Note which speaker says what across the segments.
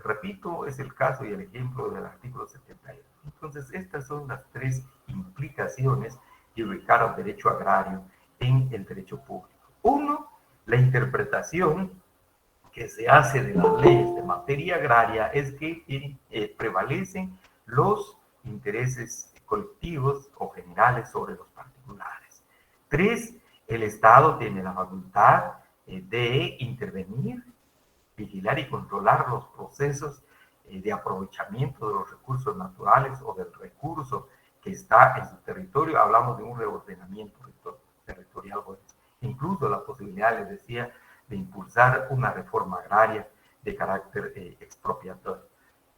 Speaker 1: Repito, es el caso y el ejemplo del artículo 71. Entonces, estas son las tres implicaciones de ubicar al derecho agrario en el derecho público. Uno, la interpretación que se hace de las leyes de materia agraria es que prevalecen los intereses colectivos o generales sobre los particulares. Tres, el Estado tiene la facultad de intervenir, vigilar y controlar los procesos de aprovechamiento de los recursos naturales o del recurso que está en su territorio. Hablamos de un reordenamiento territorial, pues, incluso la posibilidad, les decía, de impulsar una reforma agraria de carácter expropiatorio.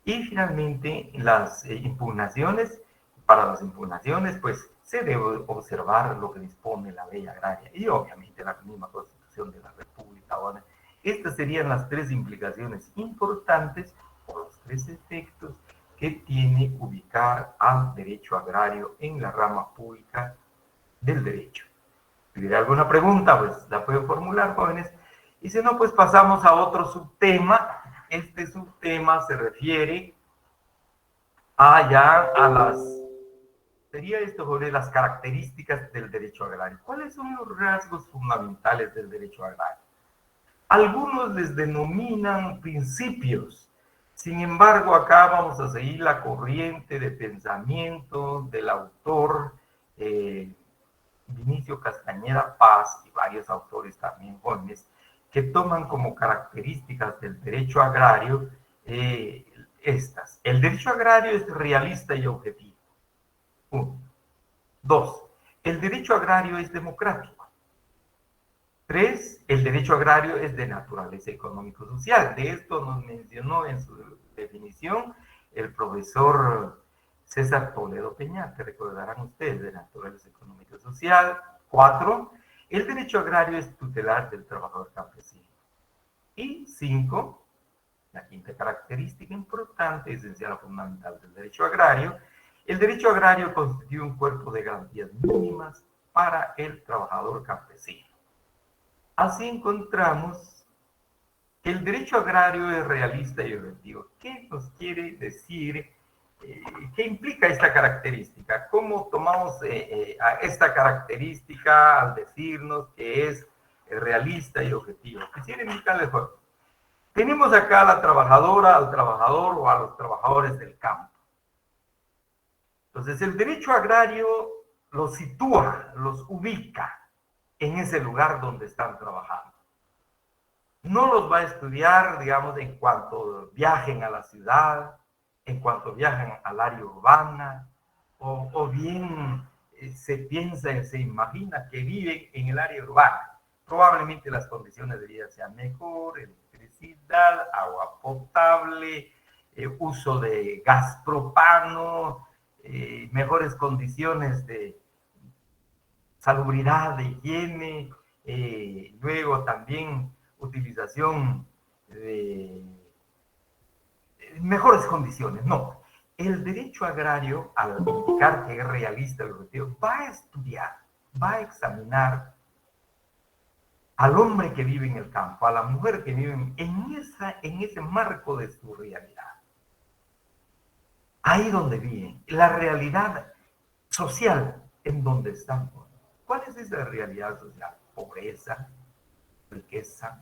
Speaker 1: Y finalmente, las impugnaciones, para las impugnaciones, pues se debe observar lo que dispone la ley agraria y obviamente la misma Constitución de la República. Bueno, estas serían las tres implicaciones importantes o los tres efectos que tiene ubicar al derecho agrario en la rama pública del derecho. Si hubiera alguna pregunta, pues la pueden formular, jóvenes. Y si no, pues pasamos a otro subtema. Este subtema se refiere sería esto sobre las características del derecho agrario. ¿Cuáles son los rasgos fundamentales del derecho agrario? Algunos les denominan principios. Sin embargo, acá vamos a seguir la corriente de pensamiento del autor Vinicio Castañeda Paz y varios autores también jóvenes que toman como características del derecho agrario estas. El derecho agrario es realista y objetivo. 1. 2. El derecho agrario es democrático. 3. El derecho agrario es de naturaleza económico-social. De esto nos mencionó en su definición el profesor César Toledo Peñate, recordarán ustedes, de naturaleza económico-social. 4. El derecho agrario es tutelar del trabajador campesino. Y 5. La quinta característica importante, esencial o fundamental del derecho agrario, el derecho agrario constituye un cuerpo de garantías mínimas para el trabajador campesino. Así encontramos que el derecho agrario es realista y objetivo. ¿Qué nos quiere decir? ¿Qué implica esta característica? ¿Cómo tomamos a esta característica al decirnos que es realista y objetivo? Quisiera indicarles, tenemos acá a la trabajadora, al trabajador o a los trabajadores del campo. Entonces, el derecho agrario los sitúa, los ubica en ese lugar donde están trabajando. No los va a estudiar, digamos, en cuanto viajen a la ciudad, en cuanto viajen al área urbana, o bien se piensa, se imagina que viven en el área urbana. Probablemente las condiciones de vida sean mejor, electricidad, agua potable, uso de gas propano, mejores condiciones de salubridad, de higiene, luego también utilización de mejores condiciones. No, el derecho agrario, al indicar que es realista el objetivo, va a estudiar, va a examinar al hombre que vive en el campo, a la mujer que vive en ese marco de su realidad. Ahí donde viven, la realidad social en donde están. ¿Cuál es esa realidad social? Pobreza, riqueza,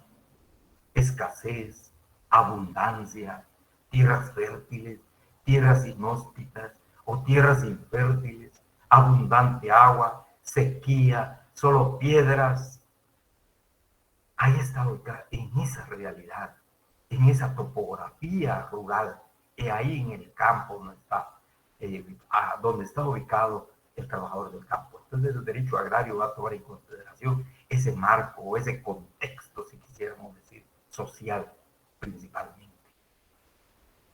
Speaker 1: escasez, abundancia, tierras fértiles, tierras inhóspitas o tierras infértiles, abundante agua, sequía, solo piedras. Ahí está en esa realidad, en esa topografía rural, y ahí en el campo donde está ubicado el trabajador del campo. Entonces el derecho agrario va a tomar en consideración ese marco o ese contexto, si quisiéramos decir, social principalmente.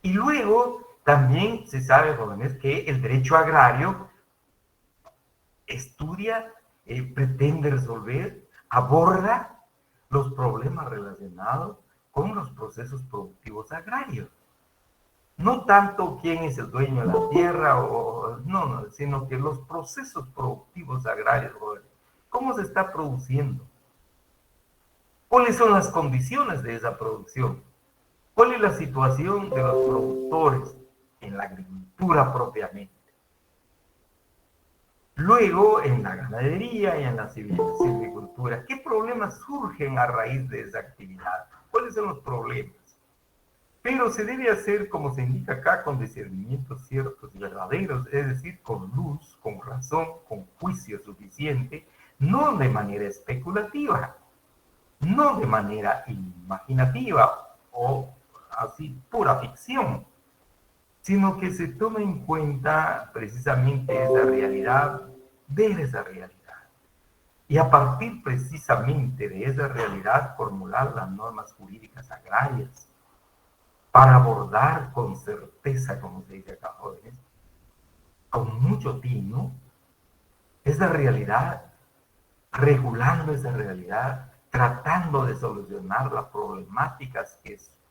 Speaker 1: Y luego también se sabe, jóvenes, que el derecho agrario estudia, pretende resolver, aborda los problemas relacionados con los procesos productivos agrarios. No tanto quién es el dueño de la tierra, no, sino que los procesos productivos agrarios, cómo se está produciendo, cuáles son las condiciones de esa producción, ¿Cuál es la situación de los productores en la agricultura propiamente? Luego, en la ganadería y en la silvicultura, ¿qué problemas surgen a raíz de esa actividad? ¿Cuáles son los problemas? Pero se debe hacer, como se indica acá, con discernimientos ciertos y verdaderos, es decir, con luz, con razón, con juicio suficiente, no de manera especulativa, no de manera imaginativa o así pura ficción, sino que se tome en cuenta precisamente esa realidad, ver esa realidad. Y a partir precisamente de esa realidad formular las normas jurídicas agrarias para abordar con certeza, como se dice acá, jóvenes, con mucho tino, esa realidad, regulando esa realidad, tratando de solucionar las problemáticas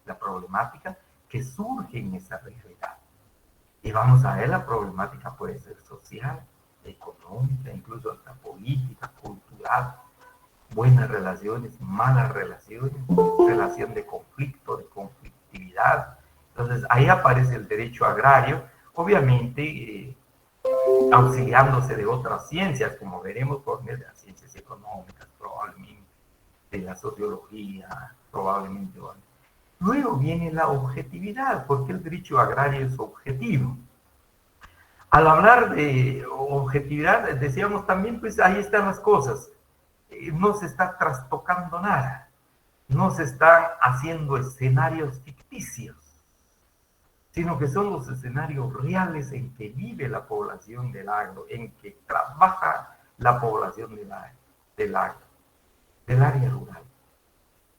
Speaker 1: la problemática que surge en esa realidad. Y vamos a ver, la problemática puede ser social, económica, incluso hasta política, cultural, buenas relaciones, malas relaciones, relación de conflicto, de conflictividad. Entonces ahí aparece el derecho agrario, obviamente auxiliándose de otras ciencias, como veremos por medio de las ciencias económicas, probablemente, de la sociología, probablemente. Luego viene la objetividad, porque el derecho agrario es objetivo. Al hablar de objetividad, decíamos también, pues ahí están las cosas. No se está trastocando nada, no se están haciendo escenarios ficticios, sino que son los escenarios reales en que vive la población del agro, en que trabaja la población del agro, del área rural,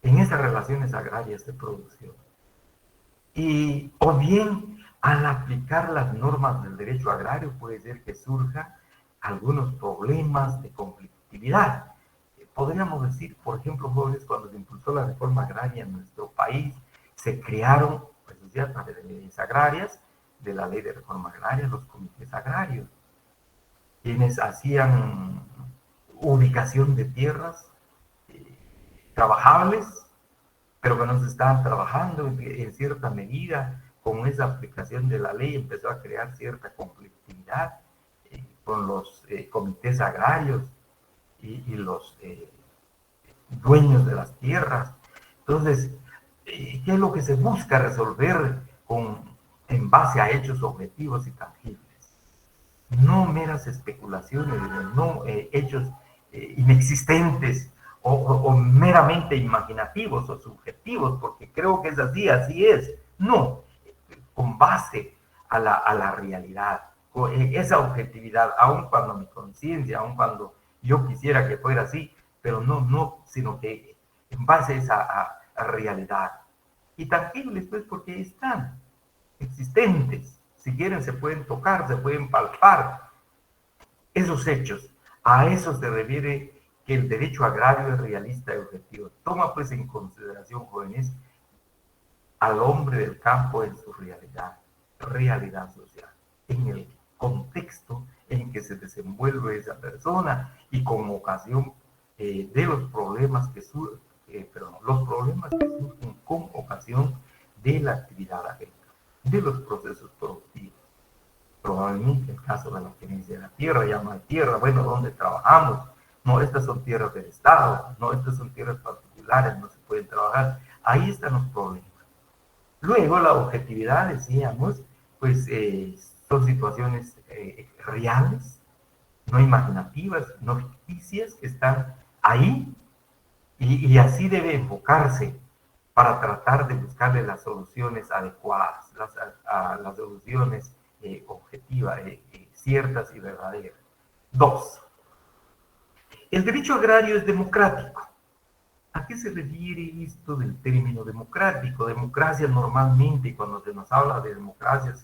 Speaker 1: en esas relaciones agrarias de producción. Y, o bien, al aplicar las normas del derecho agrario, puede ser que surjan algunos problemas de conflictividad. Podríamos decir, por ejemplo, jóvenes, cuando se impulsó la reforma agraria en nuestro país, se crearon, pues, a través de leyes agrarias, de la ley de reforma agraria, los comités agrarios, quienes hacían ubicación de tierras trabajables, pero que no se estaban trabajando en cierta medida. Con esa aplicación de la ley empezó a crear cierta conflictividad con los comités agrarios y los dueños de las tierras. Entonces, ¿qué es lo que se busca resolver en base a hechos objetivos y tangibles? No meras especulaciones, no hechos inexistentes o meramente imaginativos o subjetivos, porque creo que es así, así es. No, con base a la realidad, con esa objetividad, aun cuando mi conciencia, aun cuando yo quisiera que fuera así, pero no, sino que en base a esa realidad. Y tangibles, pues, porque están existentes. Si quieren, se pueden tocar, se pueden palpar esos hechos. A eso se refiere que el derecho agrario es realista y objetivo. Toma, pues, en consideración, jóvenes, al hombre del campo en su realidad social, en el contexto en que se desenvuelve esa persona y con ocasión de los problemas que surgen, los problemas que surgen con ocasión de la actividad agrícola, de los procesos productivos. Probablemente el caso de la tenencia de la tierra, ya no hay tierra, bueno, ¿dónde trabajamos? No, estas son tierras del Estado, no, estas son tierras particulares, no se pueden trabajar. Ahí están los problemas. Luego, la objetividad, decíamos, pues son situaciones reales, no imaginativas, no ficticias, que están ahí y así debe enfocarse para tratar de buscarle las soluciones adecuadas, las soluciones objetivas, ciertas y verdaderas. Dos, el derecho agrario es democrático. ¿A qué se refiere esto del término democrático? Democracia normalmente, cuando se nos habla de democracia,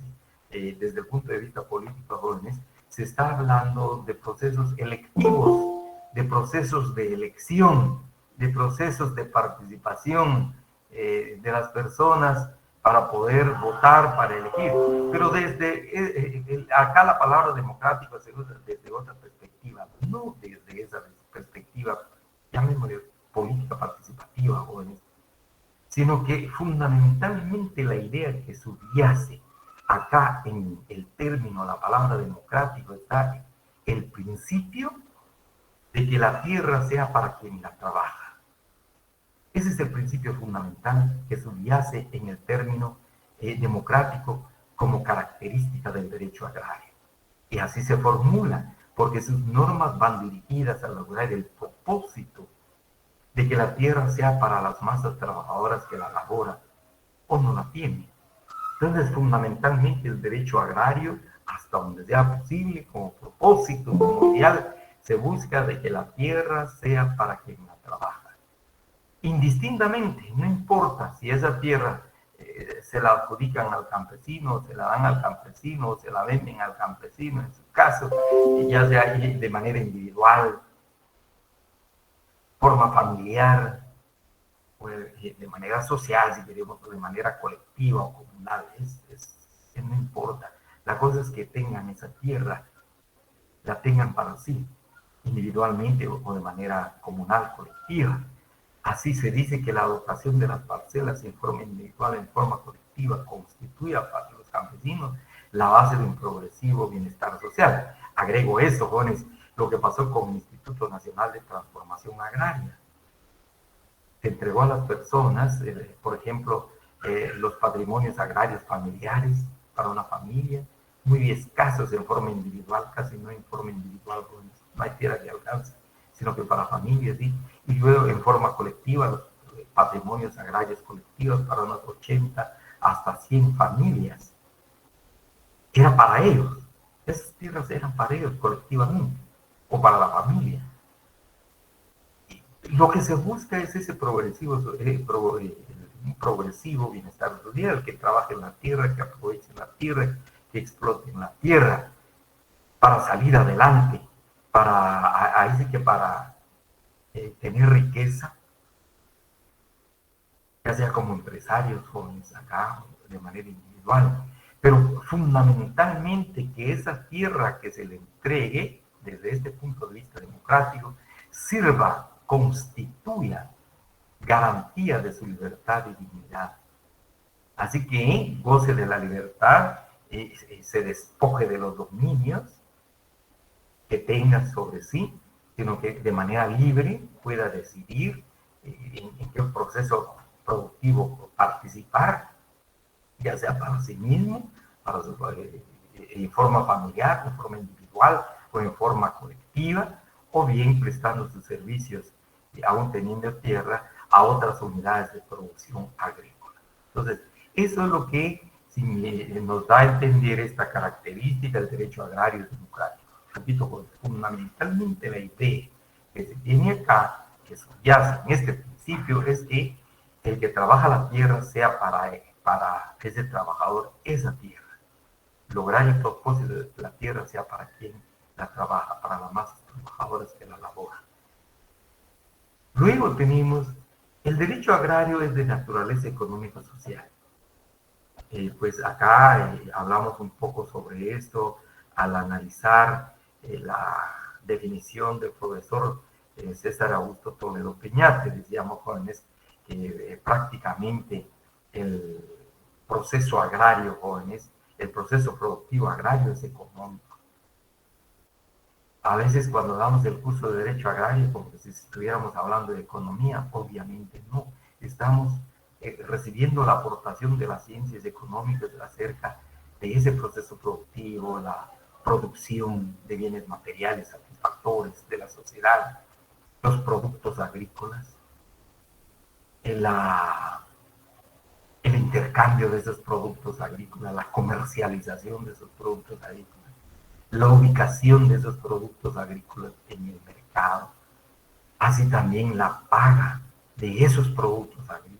Speaker 1: desde el punto de vista político, jóvenes, se está hablando de procesos electivos, de procesos de elección, de procesos de participación de las personas para poder votar, para elegir. Pero desde acá la palabra democrático se usa desde otra perspectiva, no desde esa perspectiva, llamémosle política participativa, jóvenes, sino que fundamentalmente la idea que subyace acá en el término, la palabra democrático, está el principio de que la tierra sea para quien la trabaja. Ese es el principio fundamental que subyace en el término democrático como característica del derecho agrario. Y así se formula, porque sus normas van dirigidas a lograr el propósito de que la tierra sea para las masas trabajadoras que la laboran o no la tienen. Entonces, fundamentalmente el derecho agrario, hasta donde sea posible, como propósito mundial, se busca de que la tierra sea para quien la trabaja. Indistintamente, no importa si esa tierra se la adjudican al campesino, se la dan al campesino, se la venden al campesino, en su caso, ya sea de manera individual, forma familiar, o de manera social, si queremos, o de manera colectiva o comunal, no importa. La cosa es que tengan esa tierra, la tengan para sí, individualmente o de manera comunal, colectiva. Así se dice que la dotación de las parcelas en forma individual, en forma colectiva, constituye para los campesinos la base de un progresivo bienestar social. Agrego eso, jóvenes, lo que pasó con el Instituto Nacional de Transformación Agraria. Se entregó a las personas, por ejemplo, los patrimonios agrarios familiares para una familia, muy escasos en forma individual, casi no en forma individual, jóvenes, no hay tierra que alcance, sino que para familias, ¿sí? Y luego en forma colectiva, los patrimonios agrarios colectivos para unos 80 hasta 100 familias. Era para ellos. Esas tierras eran para ellos colectivamente, o para la familia. Lo que se busca es ese progresivo bienestar social, que trabaje en la tierra, que aproveche la tierra, que explote en la tierra, para salir adelante, ahí sí que para tener riqueza, ya sea como empresarios jóvenes acá, de manera individual, pero fundamentalmente que esa tierra que se le entregue, desde este punto de vista democrático, sirva, constituya garantía de su libertad y dignidad. Así que goce de la libertad, se despoje de los dominios que tenga sobre sí, sino que de manera libre pueda decidir en qué proceso productivo participar, ya sea para sí mismo, en forma familiar, en forma individual o en forma colectiva, o bien prestando sus servicios, aún teniendo tierra, a otras unidades de producción agrícola. Entonces, eso es lo que nos da a entender esta característica del derecho agrario democrático. Repito, fundamentalmente la idea que se tiene acá, que subyace en este principio, es que el que trabaja la tierra sea para ese trabajador esa tierra. Lograr el propósito de que la tierra sea para quien la trabaja, para las masas trabajadoras que la laboran. Luego tenemos el derecho agrario es de naturaleza económico-social. Pues acá hablamos un poco sobre esto al analizar la definición del profesor César Augusto Toledo Peñate. Decíamos, jóvenes, que prácticamente el proceso agrario, jóvenes, el proceso productivo agrario es económico. A veces cuando damos el curso de Derecho Agrario, como si estuviéramos hablando de economía, obviamente no. Estamos recibiendo la aportación de las ciencias económicas acerca de ese proceso productivo, la producción de bienes materiales satisfactores de la sociedad, los productos agrícolas, el intercambio de esos productos agrícolas, la comercialización de esos productos agrícolas, la ubicación de esos productos agrícolas en el mercado, así también la paga de esos productos agrícolas.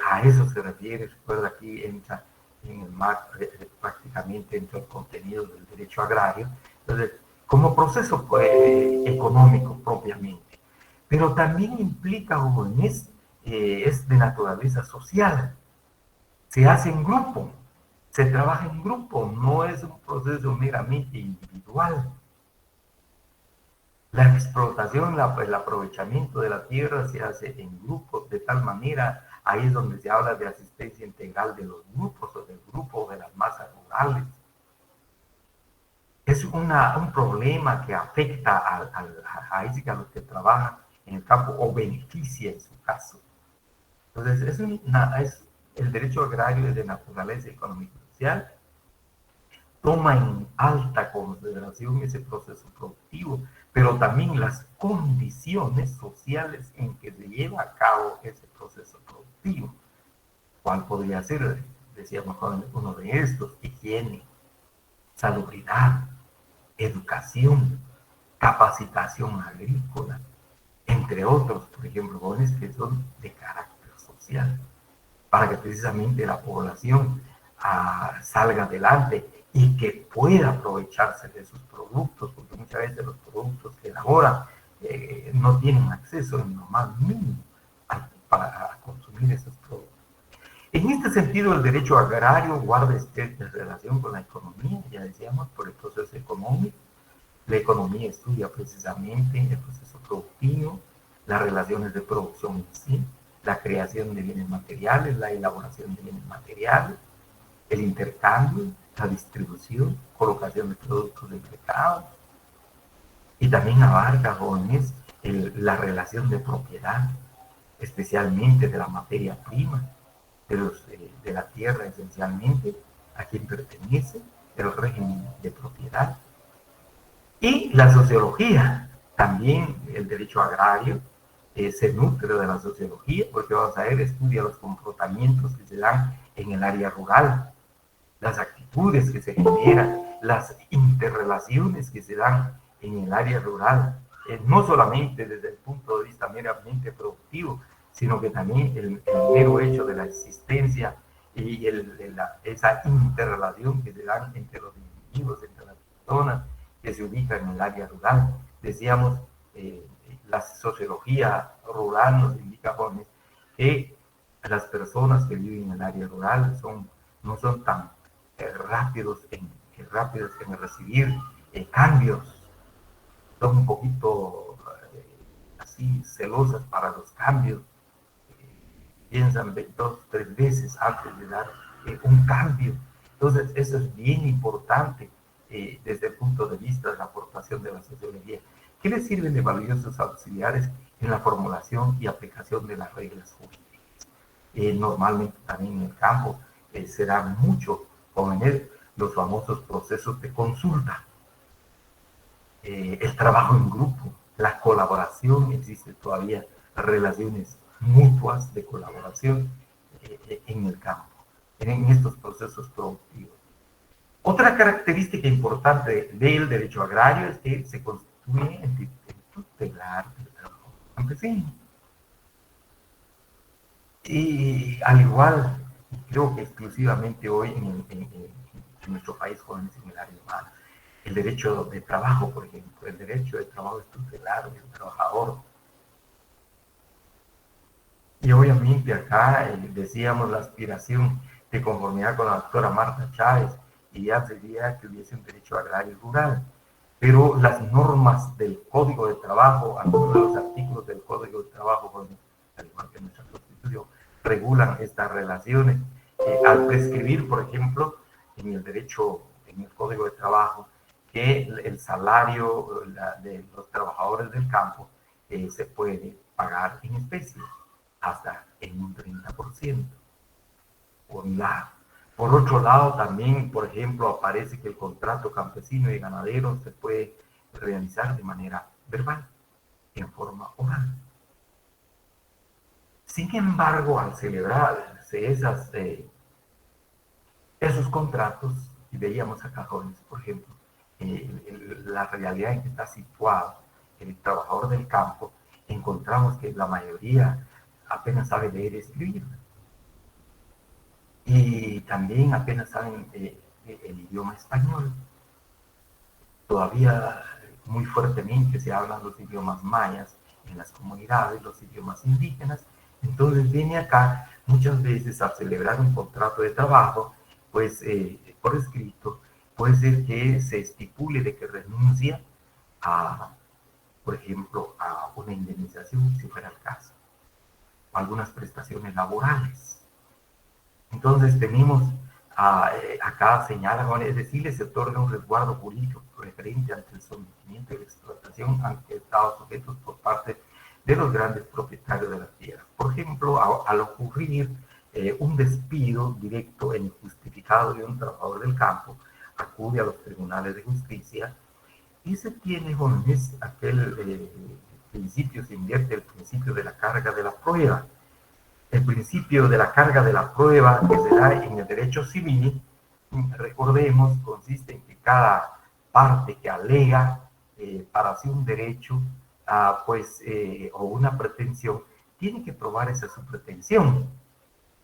Speaker 1: A eso se refiere, recuerda, aquí entra en el marco, prácticamente entra el contenido del derecho agrario, entonces, como proceso económico propiamente, pero también implica, jóvenes, es de naturaleza social, se hace en grupo, se trabaja en grupo, no es un proceso meramente individual. La explotación, el aprovechamiento de la tierra se hace en grupos, de tal manera, ahí es donde se habla de asistencia integral de los grupos o del grupo de las masas rurales. Es un problema que afecta a los que trabajan en el campo o beneficia en su caso. Entonces, el derecho agrario es de naturaleza económica y social, toma en alta consideración ese proceso productivo, pero también las condiciones sociales en que se lleva a cabo ese proceso productivo. ¿Cuál podría ser? Decíamos uno de estos: higiene, salubridad, educación, capacitación agrícola, entre otros, por ejemplo, jóvenes que son de carácter social, para que precisamente la población salga adelante y que pueda aprovecharse de sus productos, porque muchas veces los productos que elaboran no tienen acceso en lo más mínimo para consumir esos productos. En este sentido, el derecho agrario guarda estrecha relación con la economía, ya decíamos, por el proceso económico. La economía estudia precisamente el proceso productivo, las relaciones de producción en sí, la creación de bienes materiales, la elaboración de bienes materiales, el intercambio, la distribución, colocación de productos de mercado, y también abarca, jóvenes, la relación de propiedad, especialmente de la materia prima, de la tierra esencialmente, a quien pertenece, el régimen de propiedad. Y la sociología, también el derecho agrario, se nutre de la sociología, porque vamos a ver, estudia los comportamientos que se dan en el área rural, las actitudes que se generan, las interrelaciones que se dan en el área rural, no solamente desde el punto de vista meramente productivo, sino que también el mero hecho de la existencia y esa interrelación que se dan entre los individuos, entre las personas que se ubican en el área rural. Decíamos, la sociología rural nos indica, jóvenes, que las personas que viven en el área rural no son tan rápidos en recibir cambios, son un poquito así celosas para los cambios, piensan 2 o 3 veces antes de dar un cambio. Entonces, eso es bien importante desde el punto de vista de la aportación de la sociología. ¿Qué les sirven de valiosos auxiliares en la formulación y aplicación de las reglas jurídicas? Normalmente también en el campo se da mucho con los famosos procesos de consulta, el trabajo en grupo, la colaboración, existen todavía relaciones mutuas de colaboración en el campo, en estos procesos productivos. Otra característica importante del derecho agrario es que se constituye en tutelar del trabajo campesino. Y al igual, creo que exclusivamente hoy en nuestro país, jóvenes, en el área urbana, el derecho de trabajo, por ejemplo, el derecho de trabajo es tutelar del trabajador. Y obviamente acá decíamos la aspiración de conformidad con la doctora Marta Chávez, y ya sería que hubiese un derecho agrario rural. Pero las normas del Código de Trabajo, algunos de los artículos del Código de Trabajo, al igual que nuestra Constitución, regulan estas relaciones. Al prescribir, por ejemplo, en el Código de Trabajo, que el salario de los trabajadores del campo se puede pagar en especie, hasta en un 30%, por un lado. Por otro lado, también, por ejemplo, aparece que el contrato campesino y ganadero se puede realizar de manera verbal, en forma oral. Sin embargo, al celebrarse esos contratos, y veíamos acá, jóvenes, por ejemplo, la realidad en que está situado el trabajador del campo, encontramos que la mayoría apenas sabe leer y escribir. Y también apenas saben el idioma español. Todavía muy fuertemente se hablan los idiomas mayas en las comunidades, los idiomas indígenas. Entonces viene acá muchas veces a celebrar un contrato de trabajo, pues por escrito, puede ser que se estipule de que renuncia a por ejemplo, a una indemnización, si fuera el caso, o algunas prestaciones laborales. Entonces tenemos acá señalan, es decir, les se otorga un resguardo jurídico referente ante el sometimiento y la explotación ante estados sujetos por parte de los grandes propietarios de la tierra. Por ejemplo, al ocurrir un despido directo e injustificado de un trabajador del campo, acude a los tribunales de justicia y se tiene, jóvenes, aquel principio, se invierte el principio de la carga de la prueba. El principio de la carga de la prueba que se da en el derecho civil, recordemos, consiste en que cada parte que alega para sí un derecho o una pretensión, tiene que probar esa su pretensión.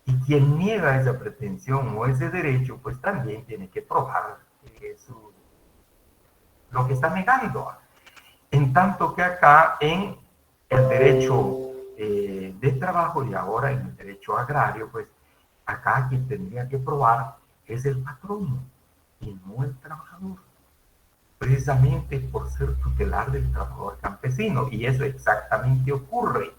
Speaker 1: Y quien niega esa pretensión o ese derecho, pues también tiene que probar lo que está negando. En tanto que acá en el derecho de trabajo y ahora en el derecho agrario, pues acá quien tendría que probar es el patrón y no el trabajador, precisamente por ser tutelar del trabajador campesino. Y eso exactamente ocurre.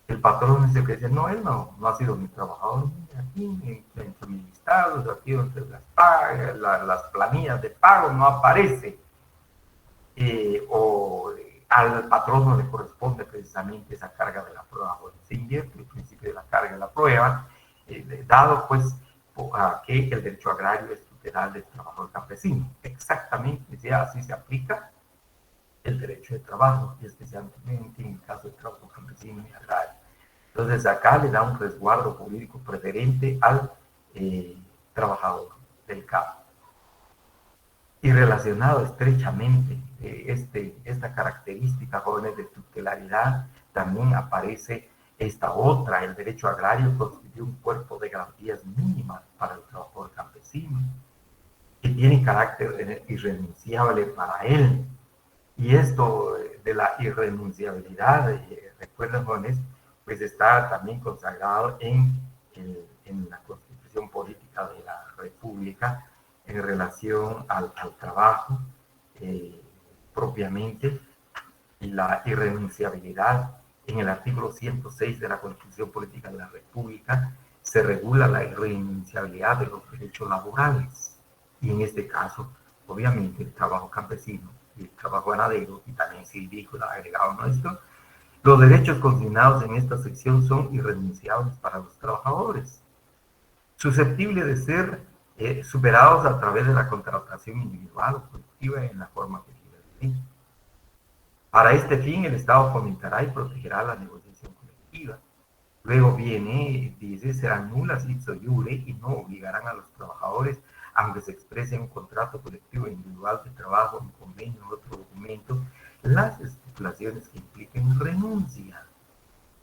Speaker 1: El patrón es el que dice, no, él no ha sido mi trabajador, aquí entre mis listados, aquí entre las planillas de pago no aparece. O al patrón no le corresponde precisamente esa carga de la prueba. Se invierte el principio de la carga de la prueba, dado pues que el derecho agrario es tutelar del trabajador campesino. Exactamente, ya así se aplica el derecho de trabajo, y especialmente en el caso del trabajo campesino y agrario. Entonces acá le da un resguardo jurídico preferente al trabajador del campo. Y relacionado estrechamente esta característica, jóvenes, de tutelaridad, también aparece esta otra. El derecho agrario constituye un cuerpo de garantías mínimas para el trabajador campesino, que tiene carácter irrenunciable para él. Y esto de la irrenunciabilidad, recuerden, jóvenes, pues está también consagrado en la Constitución Política de la República, en relación al trabajo propiamente, y la irrenunciabilidad. En el artículo 106 de la Constitución Política de la República se regula la irrenunciabilidad de los derechos laborales, y en este caso, obviamente, el trabajo campesino y el trabajo ganadero, y también silvícola, agregado nuestro. Los derechos consignados en esta sección son irrenunciables para los trabajadores, susceptibles de ser superados a través de la contratación individual o colectiva en la forma que quiera decir. Para este fin, el Estado fomentará y protegerá la negociación colectiva. Luego dice, serán nulas ipso iure y no obligarán a los trabajadores, aunque se exprese en un contrato colectivo individual de trabajo, un convenio o otro documento, las estipulaciones que impliquen renuncia,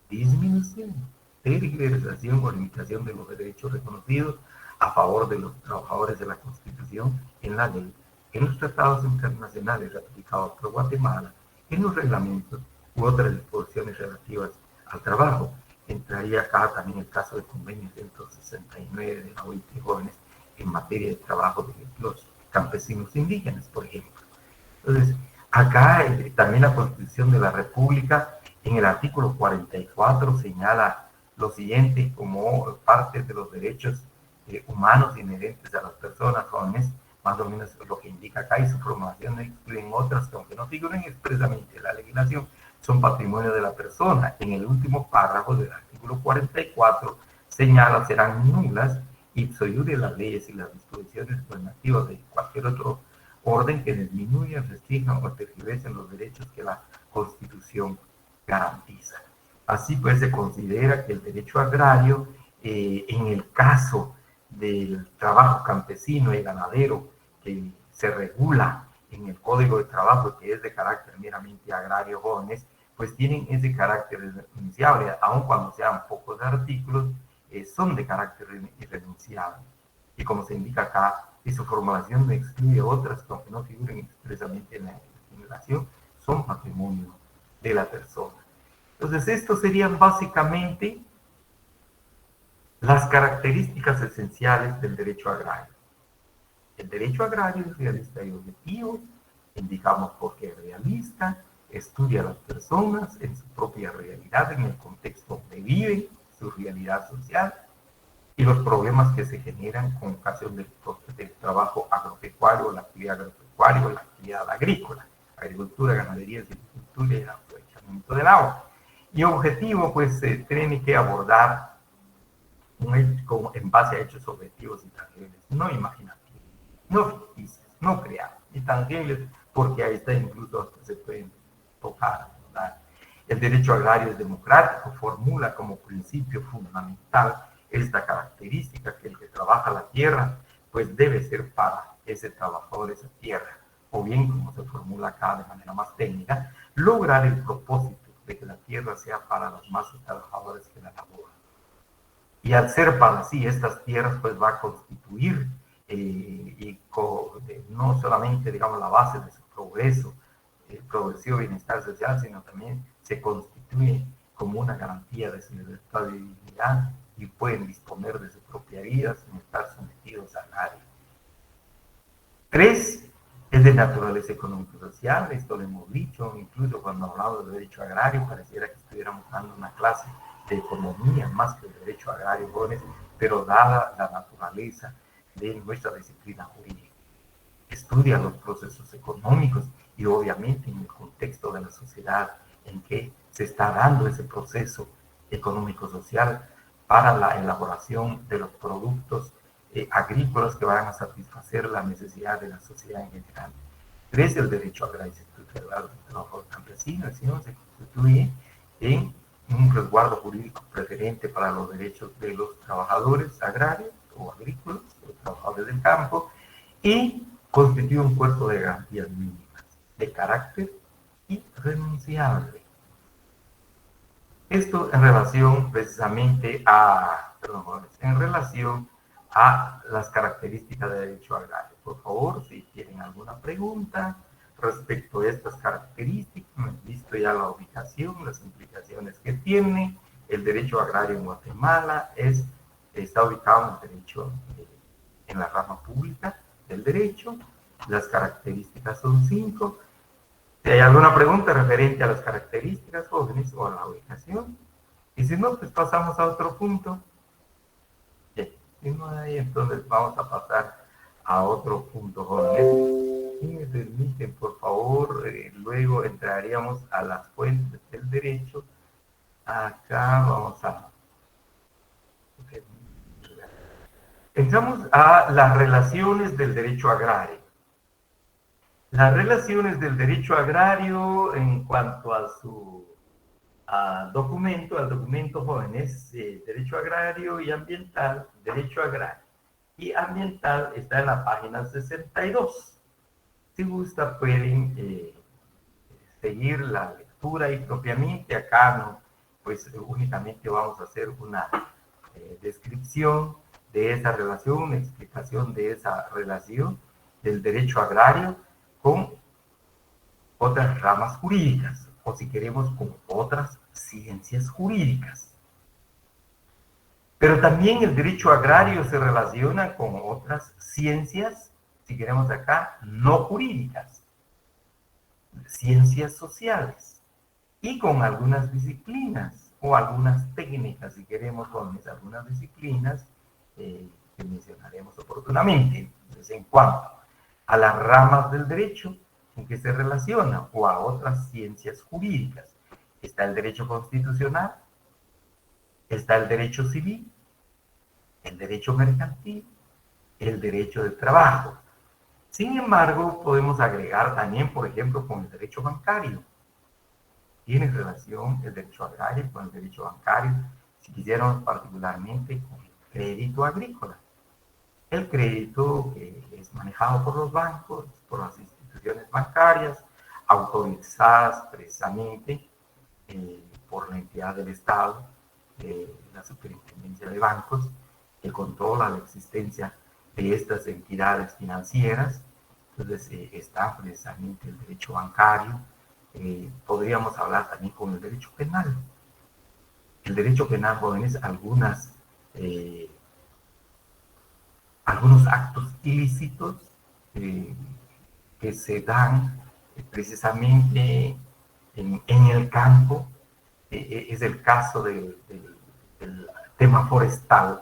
Speaker 1: disminución, tergiversación o limitación de los derechos reconocidos a favor de los trabajadores de la Constitución, en la ley, en los tratados internacionales ratificados por Guatemala, en los reglamentos u otras disposiciones relativas al trabajo. Entraría acá también el caso del convenio 169 de la OIT Jóvenes en materia de trabajo de los campesinos indígenas, por ejemplo. Entonces, acá también la Constitución de la República, en el artículo 44, señala lo siguiente como parte de los derechos humanos inherentes a las personas jóvenes, más o menos lo que indica acá, y su formulación no incluyen otras que, aunque no figuren expresamente en la legislación, son patrimonio de la persona. En el último párrafo del artículo 44 señala, serán nulas ipso iure las leyes y las disposiciones normativas de cualquier otro orden que disminuyan, restrinjan o tergiversen los derechos que la Constitución garantiza. Así pues, se considera que el derecho agrario, en el caso del trabajo campesino y ganadero, que se regula en el Código de Trabajo, que es de carácter meramente agrario, jóvenes, pues tienen ese carácter irrenunciable, aun cuando sean pocos artículos, son de carácter irrenunciable. Y como se indica acá, y su formulación no excluye otras que, aunque no figuren expresamente en la legislación, son patrimonio de la persona. Entonces, estos serían básicamente las características esenciales del derecho agrario. El derecho agrario es realista y objetivo, indicamos por qué es realista, estudia a las personas en su propia realidad, en el contexto donde viven, su realidad social y los problemas que se generan con ocasión del trabajo agropecuario, la actividad agropecuaria o la actividad agrícola, agricultura, ganadería, silvicultura y el aprovechamiento del agua. Y objetivo, pues, tiene que abordar en base a hechos objetivos y tangibles, no imaginativos, no ficticios, no creados, y tangibles, porque ahí está incluso hasta se pueden tocar, ¿verdad? El derecho agrario es democrático, formula como principio fundamental esta característica que el que trabaja la tierra, pues debe ser para ese trabajador esa tierra, o bien, como se formula acá de manera más técnica, lograr el propósito de que la tierra sea para los más trabajadores que la laboran. Y al ser para sí estas tierras, pues va a constituir no solamente, digamos, la base de su progreso, progresivo bienestar social, sino también se constituye como una garantía de su libertad y dignidad y pueden disponer de su propia vida sin estar sometidos a nadie. 3, es de naturaleza económico-social, esto lo hemos dicho, incluso cuando hablamos de derecho agrario, pareciera que estuviéramos dando una clase de economía más que de derecho agrario, jóvenes, pero dada la naturaleza de nuestra disciplina jurídica. Estudia los procesos económicos y obviamente en el contexto de la sociedad en que se está dando ese proceso económico-social para la elaboración de los productos agrícolas que van a satisfacer la necesidad de la sociedad en general. 3, el derecho agrario estructurado del trabajo campesino, se constituye en un resguardo jurídico preferente para los derechos de los trabajadores agrarios o agrícolas, los trabajadores del campo, y constituye un cuerpo de garantías mínimas, de carácter irrenunciable. Esto en relación precisamente en relación a las características del derecho agrario. Por favor, si tienen alguna pregunta respecto a estas características, hemos visto ya la ubicación, las implicaciones que tiene. El derecho agrario en Guatemala está ubicado en el derecho, en la rama pública del derecho. Las características son 5. Si hay alguna pregunta referente a las características, jóvenes, o a la ubicación, y si no, pues pasamos a otro punto. Bien, si no hay, entonces vamos a pasar a otro punto, jóvenes. Si me permiten, por favor, luego entraríamos a las fuentes del derecho. Acá vamos a... Entramos a las relaciones del derecho agrario. Las relaciones del derecho agrario en cuanto a su al documento jóvenes, derecho agrario y ambiental, derecho agrario y ambiental está en la página 62. Si gusta pueden seguir la lectura y propiamente acá no, pues únicamente vamos a hacer una descripción de esa relación, una explicación de esa relación del derecho agrario con otras ramas jurídicas, o si queremos con otras ciencias jurídicas. Pero también el derecho agrario se relaciona con otras ciencias, si queremos acá, no jurídicas, ciencias sociales, y con algunas disciplinas o algunas técnicas, si queremos, con algunas disciplinas que mencionaremos oportunamente, entonces, en cuanto a las ramas del derecho en que se relaciona o a otras ciencias jurídicas. Está el derecho constitucional, está el derecho civil, el derecho mercantil, el derecho del trabajo. Sin embargo, podemos agregar también, por ejemplo, con el derecho bancario. Tiene relación el derecho agrario con el derecho bancario, si quisiéramos particularmente con el crédito agrícola. El crédito que es manejado por los bancos, por las instituciones bancarias, autorizadas precisamente por la entidad del Estado, la Superintendencia de Bancos, que controla la existencia de estas entidades financieras. Entonces está precisamente el derecho bancario. Podríamos hablar también con el derecho penal. El derecho penal, jóvenes, algunos actos ilícitos que se dan precisamente en el campo. Es el caso del tema forestal.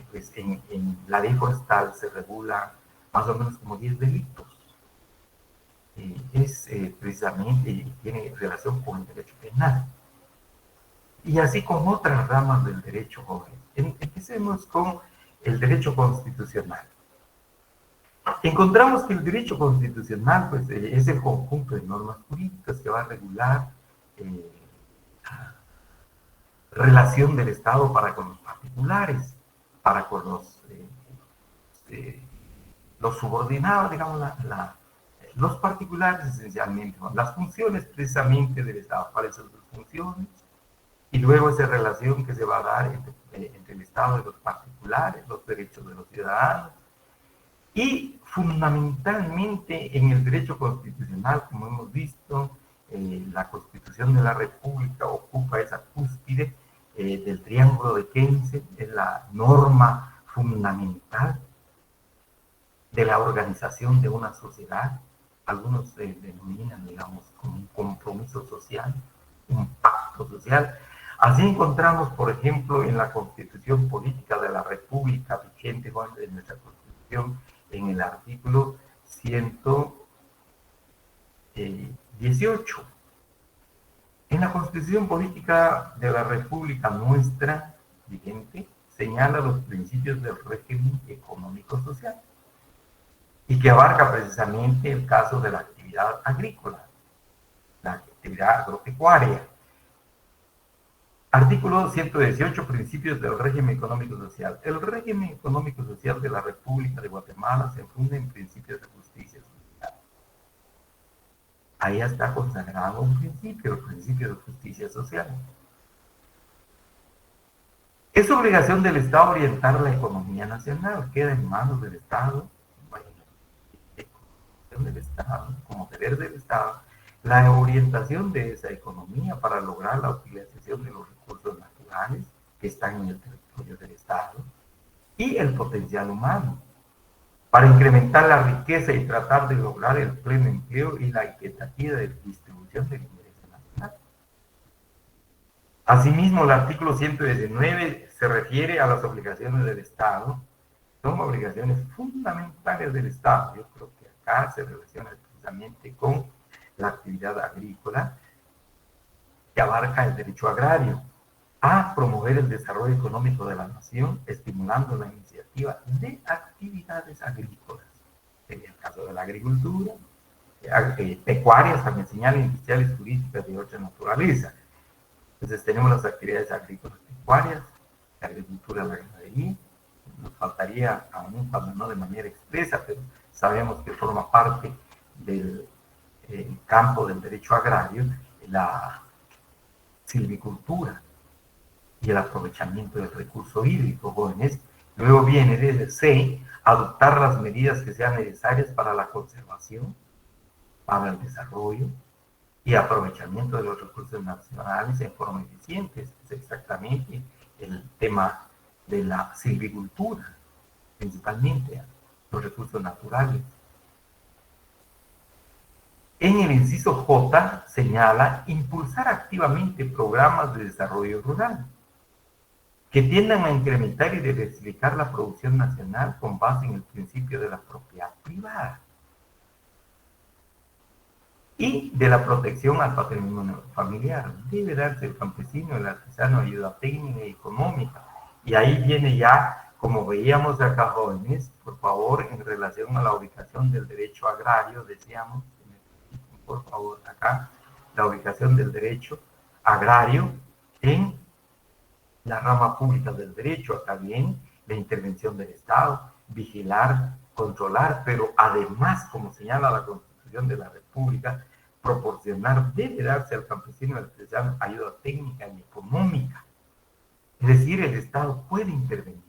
Speaker 1: Pues en la ley forestal se regula más o menos como 10 delitos. Es precisamente, tiene relación con el derecho penal. Y así con otras ramas del derecho joven. Empecemos con el derecho constitucional. Encontramos que el derecho constitucional pues, es el conjunto de normas jurídicas que va a regular la relación del Estado para con los particulares, para con los subordinados, digamos, los particulares esencialmente, ¿no? Las funciones precisamente del Estado, cuáles son sus funciones, y luego esa relación que se va a dar entre el Estado y los particulares, los derechos de los ciudadanos. Y fundamentalmente en el derecho constitucional, como hemos visto, la Constitución de la República ocupa esa cúspide del triángulo de Keynes, es la norma fundamental de la organización de una sociedad. Algunos se denominan, digamos, como un compromiso social, un pacto social. Así encontramos, por ejemplo, en la Constitución Política de la República vigente de nuestra Constitución, en el artículo 118. En la Constitución Política de la República nuestra vigente señala los principios del régimen económico-social y que abarca precisamente el caso de la actividad agrícola, la actividad agropecuaria. Artículo 118, principios del régimen económico-social. El régimen económico-social de la República de Guatemala se funda en principios de justicia social. Ahí está consagrado un principio, el principio de justicia social. Es obligación del Estado orientar la economía nacional, queda en manos del Estado, del Estado, como deber del Estado, la orientación de esa economía para lograr la utilización de los recursos naturales que están en el territorio del Estado y el potencial humano, para incrementar la riqueza y tratar de lograr el pleno empleo y la equitativa de distribución del ingreso nacional. Asimismo, el artículo 119 se refiere a las obligaciones del Estado. Son obligaciones fundamentales del Estado. Yo creo que acá se relaciona precisamente con la actividad agrícola, que abarca el derecho agrario, a promover el desarrollo económico de la nación, estimulando la iniciativa de actividades agrícolas. Sería el caso de la agricultura, pecuarias, también señalan industriales, turísticas y de otra naturaleza. Entonces tenemos las actividades agrícolas pecuarias, la agricultura, la ganadería. Nos faltaría aún, cuando no de manera expresa, pero sabemos que forma parte del campo del derecho agrario, la silvicultura y el aprovechamiento del recurso hídrico, jóvenes. Luego viene desde C, adoptar las medidas que sean necesarias para la conservación, para el desarrollo y aprovechamiento de los recursos nacionales en forma eficiente. Es exactamente el tema de la silvicultura, principalmente los recursos naturales. En el inciso J señala impulsar activamente programas de desarrollo rural que tiendan a incrementar y diversificar la producción nacional con base en el principio de la propiedad privada y de la protección al patrimonio familiar. Debe darse al campesino, el artesano, ayuda técnica y económica. Y ahí viene ya, como veíamos acá, jóvenes, por favor, en relación a la ubicación del derecho agrario, decíamos, por favor, acá, la ubicación del derecho agrario en la rama pública del derecho. Acá bien, la intervención del Estado, vigilar, controlar, pero además, como señala la Constitución de la República, proporcionar, debe darse al campesino y al artesano ayuda técnica y económica. Es decir, el Estado puede intervenir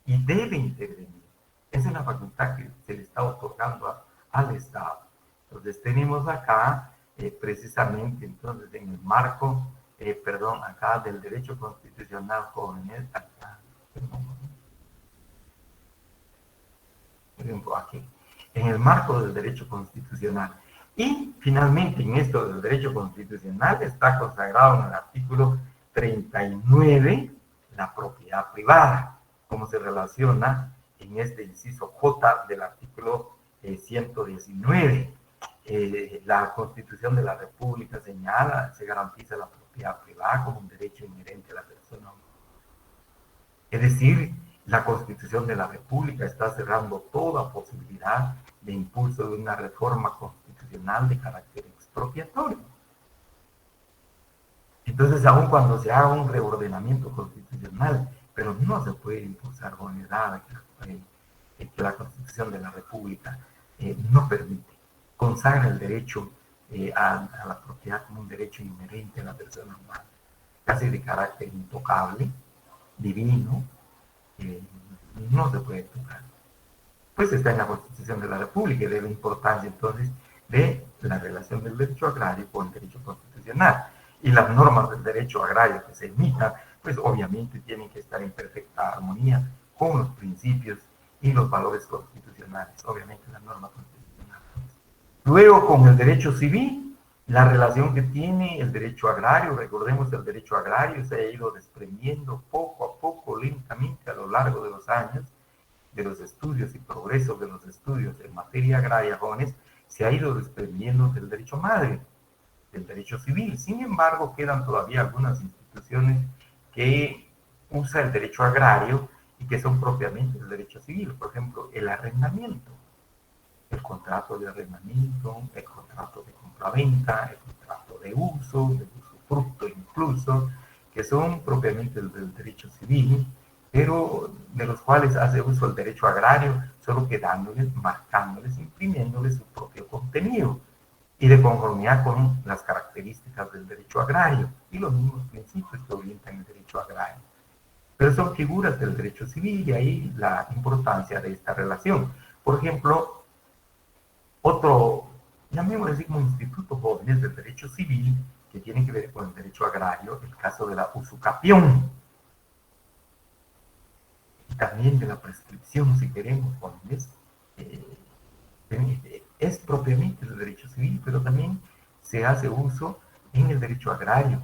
Speaker 1: y debe intervenir. Esa es la facultad que se le está otorgando al Estado. Entonces tenemos acá precisamente entonces en el marco, acá del derecho constitucional, jóvenes, acá, por ejemplo, aquí, en el marco del derecho constitucional, Y finalmente, en esto del derecho constitucional está consagrado en el artículo 39 la propiedad privada, cómo se relaciona en este inciso J del artículo 119. La Constitución de la República señala, se garantiza la propiedad privada como un derecho inherente a la persona humana. Es decir, la Constitución de la República está cerrando toda posibilidad de impulso de una reforma constitucional de carácter expropiatorio. Entonces, aun cuando se haga un reordenamiento constitucional, pero no se puede impulsar nada que la Constitución de la República no permite. Consagra el derecho a la propiedad como un derecho inherente a la persona humana, casi de carácter intocable, divino, no se puede tocar. Pues está en la Constitución de la República y de la importancia entonces de la relación del derecho agrario con el derecho constitucional. Y las normas del derecho agrario que se emitan, pues obviamente tienen que estar en perfecta armonía con los principios y los valores constitucionales, obviamente las normas constitucionales. Luego, con el derecho civil, la relación que tiene el derecho agrario, recordemos el derecho agrario se ha ido desprendiendo poco a poco, lentamente a lo largo de los años, de los estudios y progresos de los estudios en materia agraria, jóvenes, se ha ido desprendiendo del derecho madre, del derecho civil. Sin embargo, quedan todavía algunas instituciones que usan el derecho agrario y que son propiamente el derecho civil. Por ejemplo, el arrendamiento, el contrato de arrendamiento, el contrato de compraventa, el contrato de usufructo incluso, que son propiamente del derecho civil, pero de los cuales hace uso el derecho agrario, solo que dándoles, marcándoles, imprimiéndoles su propio contenido y de conformidad con las características del derecho agrario y los mismos principios que orientan el derecho agrario. Pero son figuras del derecho civil y ahí la importancia de esta relación. Por ejemplo, otro, llamémosle así como instituto jóvenes del derecho civil que tiene que ver con el derecho agrario, el caso de la usucapión. Y también de la prescripción, si queremos, jóvenes, es propiamente el derecho civil, pero también se hace uso en el derecho agrario,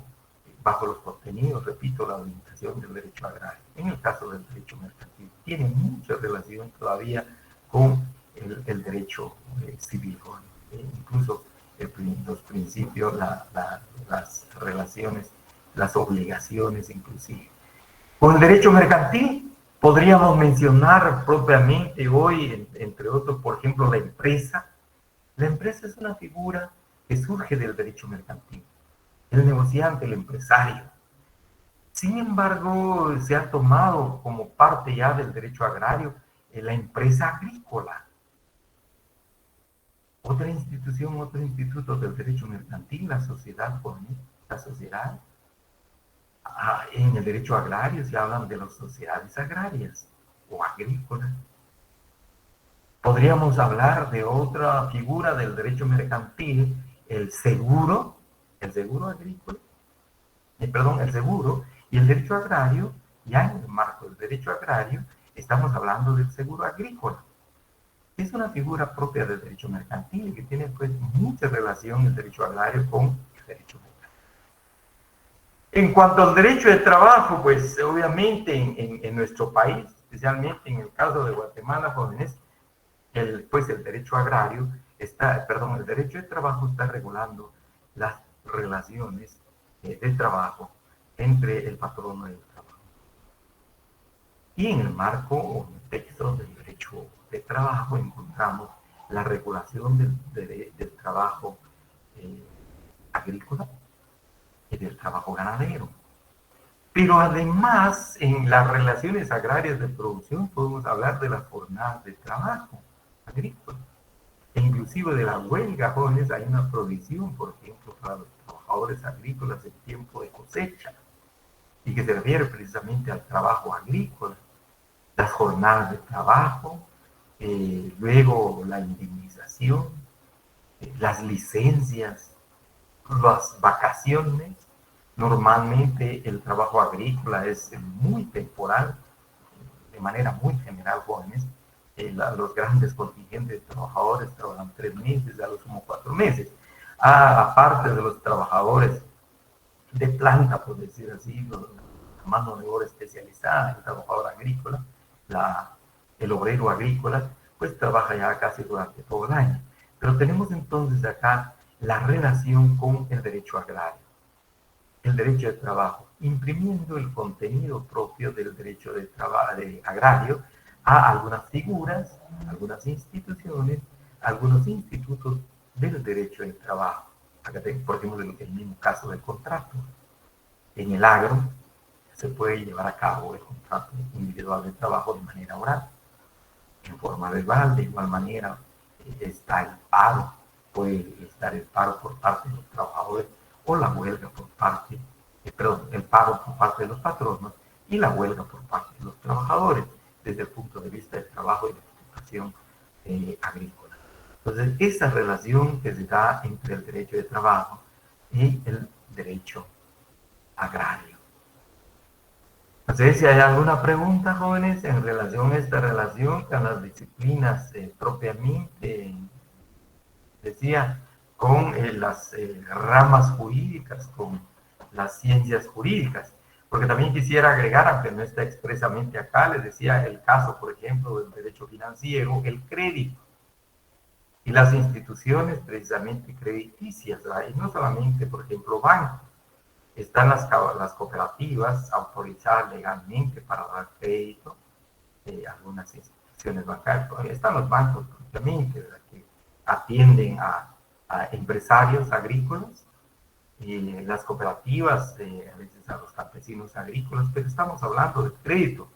Speaker 1: bajo los contenidos, repito, la orientación del derecho agrario. En el caso del derecho mercantil, tiene mucha relación todavía con el derecho civil, incluso los principios, las relaciones, las obligaciones inclusive. Con el derecho mercantil podríamos mencionar propiamente hoy, entre otros, por ejemplo, la empresa. La empresa es una figura que surge del derecho mercantil, el negociante, el empresario. Sin embargo, se ha tomado como parte ya del derecho agrario la empresa agrícola. Otra institución, otro instituto del derecho mercantil, la sociedad, la sociedad. En el derecho agrario se hablan de las sociedades agrarias o agrícolas. Podríamos hablar de otra figura del derecho mercantil, el seguro agrícola, el seguro y el derecho agrario. Ya en el marco del derecho agrario estamos hablando del seguro agrícola. Es una figura propia del derecho mercantil que tiene pues mucha relación el derecho agrario con el derecho mercantil. En cuanto al derecho de trabajo, pues obviamente en nuestro país, especialmente en el caso de Guatemala, jóvenes, el derecho agrario el derecho de trabajo está regulando las relaciones de trabajo entre el patrono y el trabajador. Y en el marco o en el texto del derecho de trabajo encontramos la regulación del trabajo agrícola y del trabajo ganadero. Pero además, en las relaciones agrarias de producción podemos hablar de las jornadas de trabajo agrícola. E inclusive de la huelga, jóvenes, hay una provisión, por ejemplo, para los trabajadores agrícolas en tiempo de cosecha, y que se refiere precisamente al trabajo agrícola, las jornadas de trabajo, luego la indemnización, las licencias, las vacaciones. Normalmente el trabajo agrícola es muy temporal, de manera muy general, jóvenes, los grandes contingentes de trabajadores trabajan 3 meses, a lo sumo 4 meses. Aparte de los trabajadores de planta, por decir así, la mano de obra especializada, el trabajador agrícola, el obrero agrícola, pues trabaja ya casi durante todo el año. Pero tenemos entonces acá la relación con el derecho agrario, el derecho de trabajo, imprimiendo el contenido propio del derecho de agrario a algunas figuras, algunas instituciones, algunos institutos del derecho del trabajo. Acá tenemos, por ejemplo, el mismo caso del contrato. En el agro se puede llevar a cabo el contrato individual de trabajo de manera oral, en forma verbal. De igual manera está el paro, puede estar el paro por parte de los trabajadores o la huelga por parte, el paro por parte de los patronos y la huelga por parte de los trabajadores, desde el punto de vista del trabajo y de la explotación agrícola. Entonces, esa relación que se da entre el derecho de trabajo y el derecho agrario. No sé si hay alguna pregunta, jóvenes, en relación a esta relación con las disciplinas propiamente, decía, con las ramas jurídicas, con las ciencias jurídicas. Porque también quisiera agregar, aunque no está expresamente acá, les decía el caso, por ejemplo, del derecho financiero, el crédito y las instituciones precisamente crediticias, ¿verdad? Y no solamente, por ejemplo, bancos. Están las cooperativas autorizadas legalmente para dar crédito, algunas instituciones bancarias. Están los bancos propiamente, ¿verdad?, que atienden a empresarios agrícolas, y las cooperativas, a veces a los campesinos agrícolas, pero estamos hablando del crédito,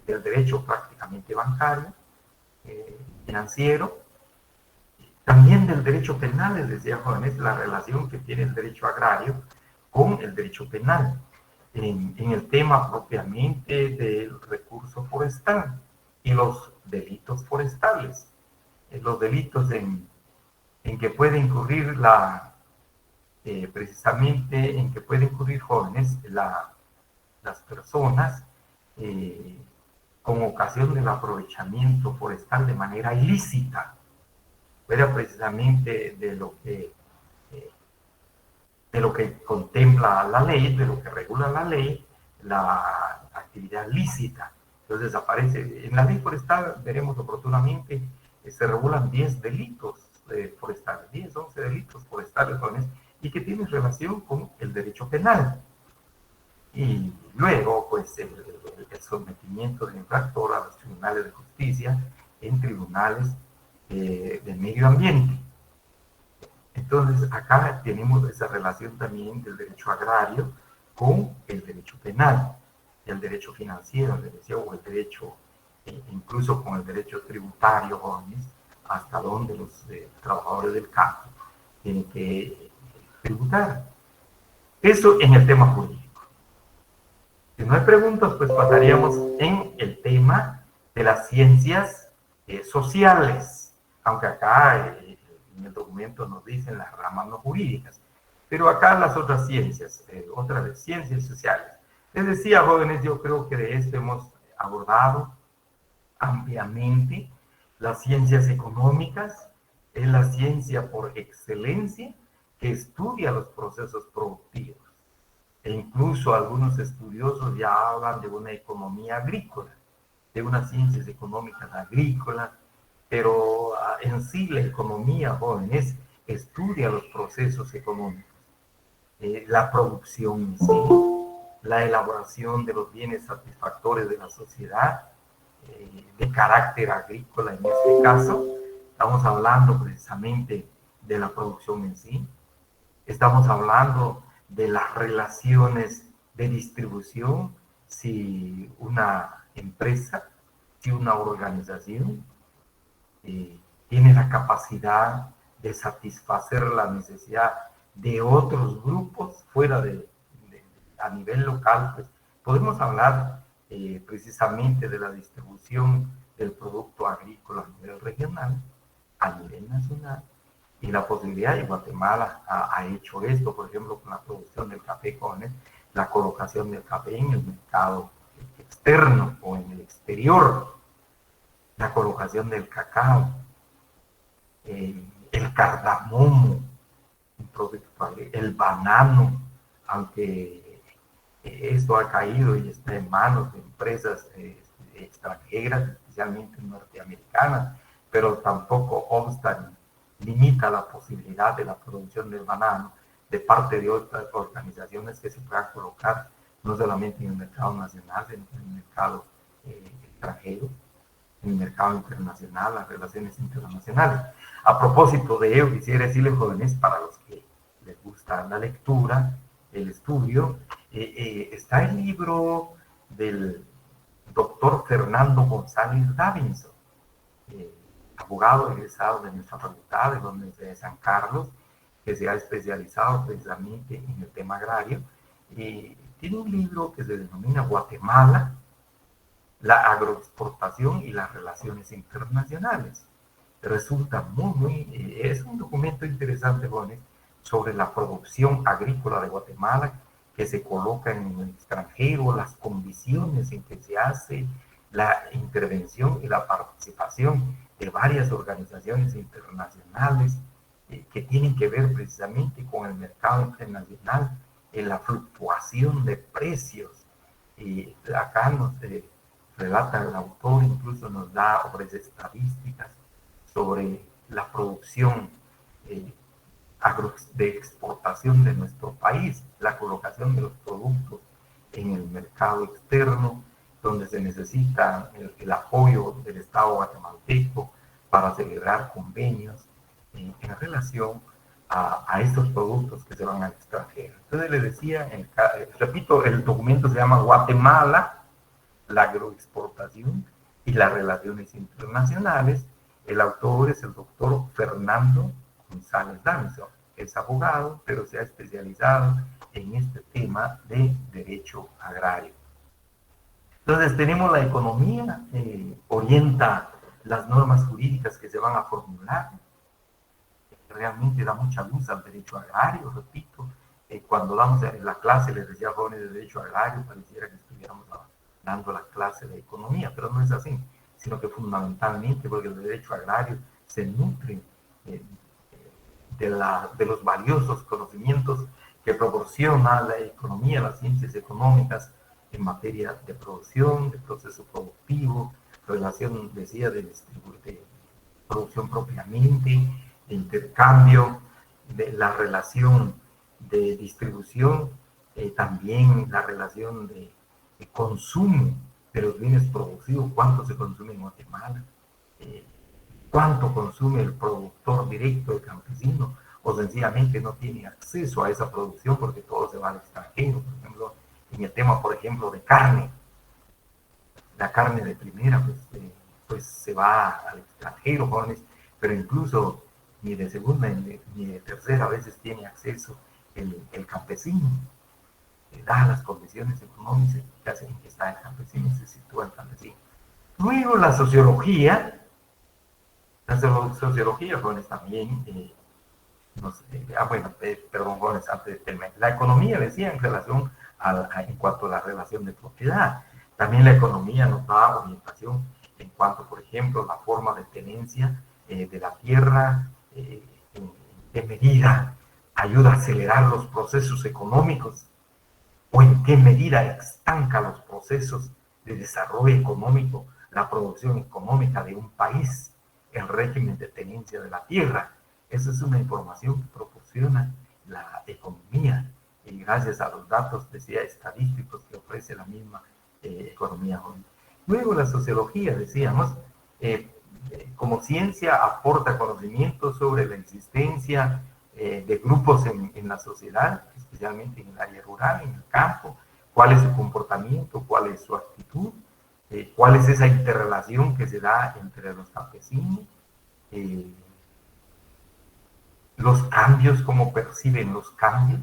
Speaker 1: del derecho prácticamente bancario, financiero, también del derecho penal. Les decía, jóvenes, la relación que tiene el derecho agrario con el derecho penal, en el tema propiamente del recurso forestal y los delitos forestales, los delitos en que puede incurrir precisamente en que pueden incurrir, jóvenes, las personas con ocasión del aprovechamiento forestal de manera ilícita, fuera precisamente de lo que contempla la ley, de lo que regula la ley, la actividad lícita. Entonces aparece, en la ley forestal, veremos oportunamente, se regulan 10 delitos forestales, 10, 11 delitos forestales, jóvenes, y que tienen relación con el derecho penal. Y luego, pues, el sometimiento del infractor a los tribunales de justicia, en tribunales de medio ambiente. Entonces, acá tenemos esa relación también del derecho agrario con el derecho penal, el derecho financiero, o el derecho, incluso con el derecho tributario, jóvenes, hasta donde los trabajadores del campo tienen que tributar. Eso en el tema jurídico. Si no hay preguntas, pues pasaríamos en el tema de las ciencias sociales, aunque acá en el documento nos dicen las ramas no jurídicas, pero acá las otras ciencias, otras de ciencias sociales. Les decía, jóvenes, yo creo que de esto hemos abordado ampliamente. Las ciencias económicas es la ciencia por excelencia que estudia los procesos productivos. E incluso algunos estudiosos ya hablan de una economía agrícola, de unas ciencias económicas agrícolas, pero en sí la economía, jóvenes, estudia los procesos económicos, la producción en sí, la elaboración de los bienes satisfactorios de la sociedad, de carácter agrícola en este caso. Estamos hablando precisamente de la producción en sí, estamos hablando de las relaciones de distribución, si una empresa, si una organización tiene la capacidad de satisfacer la necesidad de otros grupos fuera a nivel local, pues podemos hablar precisamente de la distribución del producto agrícola a nivel regional, a nivel nacional, y la posibilidad, y Guatemala ha hecho esto, por ejemplo, con la producción del café, con la colocación del café en el mercado externo o en el exterior. la colocación del cacao, el cardamomo, un producto, el banano, aunque esto ha caído y está en manos de empresas extranjeras, especialmente norteamericanas, pero tampoco obsta ni limita la posibilidad de la producción del banano de parte de otras organizaciones que se puedan colocar no solamente en el mercado nacional, sino en el mercado extranjero, en el mercado internacional, las relaciones internacionales. A propósito de ello, quisiera decirles, jóvenes, para los que les gusta la lectura, el estudio, está el libro del doctor Fernando González Davinson, abogado egresado de nuestra facultad, de la Universidad de San Carlos, que se ha especializado precisamente en el tema agrario. Tiene un libro que se denomina Guatemala, la agroexportación y las relaciones internacionales. Resulta es un documento interesante, jóvenes, sobre la producción agrícola de Guatemala, que se coloca en el extranjero, las condiciones en que se hace la intervención y la participación de varias organizaciones internacionales que tienen que ver precisamente con el mercado internacional, en la fluctuación de precios. Y acá nos relata el autor, incluso nos da obras estadísticas sobre la producción de exportación de nuestro país, la colocación de los productos en el mercado externo, donde se necesita el apoyo del Estado guatemalteco para celebrar convenios en relación a estos productos que se van al extranjero. Entonces le decía, repito, el documento se llama Guatemala, la agroexportación y las relaciones internacionales. El autor es el doctor Fernando González Davinson. Es abogado, pero se ha especializado en este tema de derecho agrario. Entonces tenemos la economía, orienta las normas jurídicas que se van a formular. Realmente da mucha luz al derecho agrario, repito. Cuando damos la clase, les decía a jóvenes de derecho agrario, pareciera que estuviéramos dando la clase de economía, pero no es así, sino que fundamentalmente porque el derecho agrario se nutre de los valiosos conocimientos que proporciona la economía, las ciencias económicas en materia de producción, de proceso productivo, relación, decía, de producción propiamente, de intercambio, de la relación de distribución, también la relación de consumo de los bienes producidos, cuánto se consume en Guatemala, cuánto consume el productor directo, el campesino, o sencillamente no tiene acceso a esa producción porque todo se va al extranjero. Por ejemplo, en el tema, por ejemplo, de carne, la carne de primera, pues se va al extranjero, jóvenes, pero incluso ni de segunda ni de tercera a veces tiene acceso el campesino. Dadas las condiciones económicas en que está el campesino, se sitúa el campesino. Luego la sociología, jóvenes, también, perdón, jóvenes, antes de terminar. La economía, decía, en relación en cuanto a la relación de propiedad. También la economía nos da orientación en cuanto, por ejemplo, la forma de tenencia de la tierra, en qué medida ayuda a acelerar los procesos económicos o en qué medida estanca los procesos de desarrollo económico, la producción económica de un país, el régimen de tenencia de la tierra. Esa es una información que proporciona la economía y gracias a los datos, decía, estadísticos que ofrece la misma economía. Luego la sociología, decíamos, como ciencia aporta conocimiento sobre la existencia de grupos en la sociedad, especialmente en el área rural, en el campo, cuál es su comportamiento, cuál es su actitud, cuál es esa interrelación que se da entre los campesinos, los cambios, cómo perciben los cambios,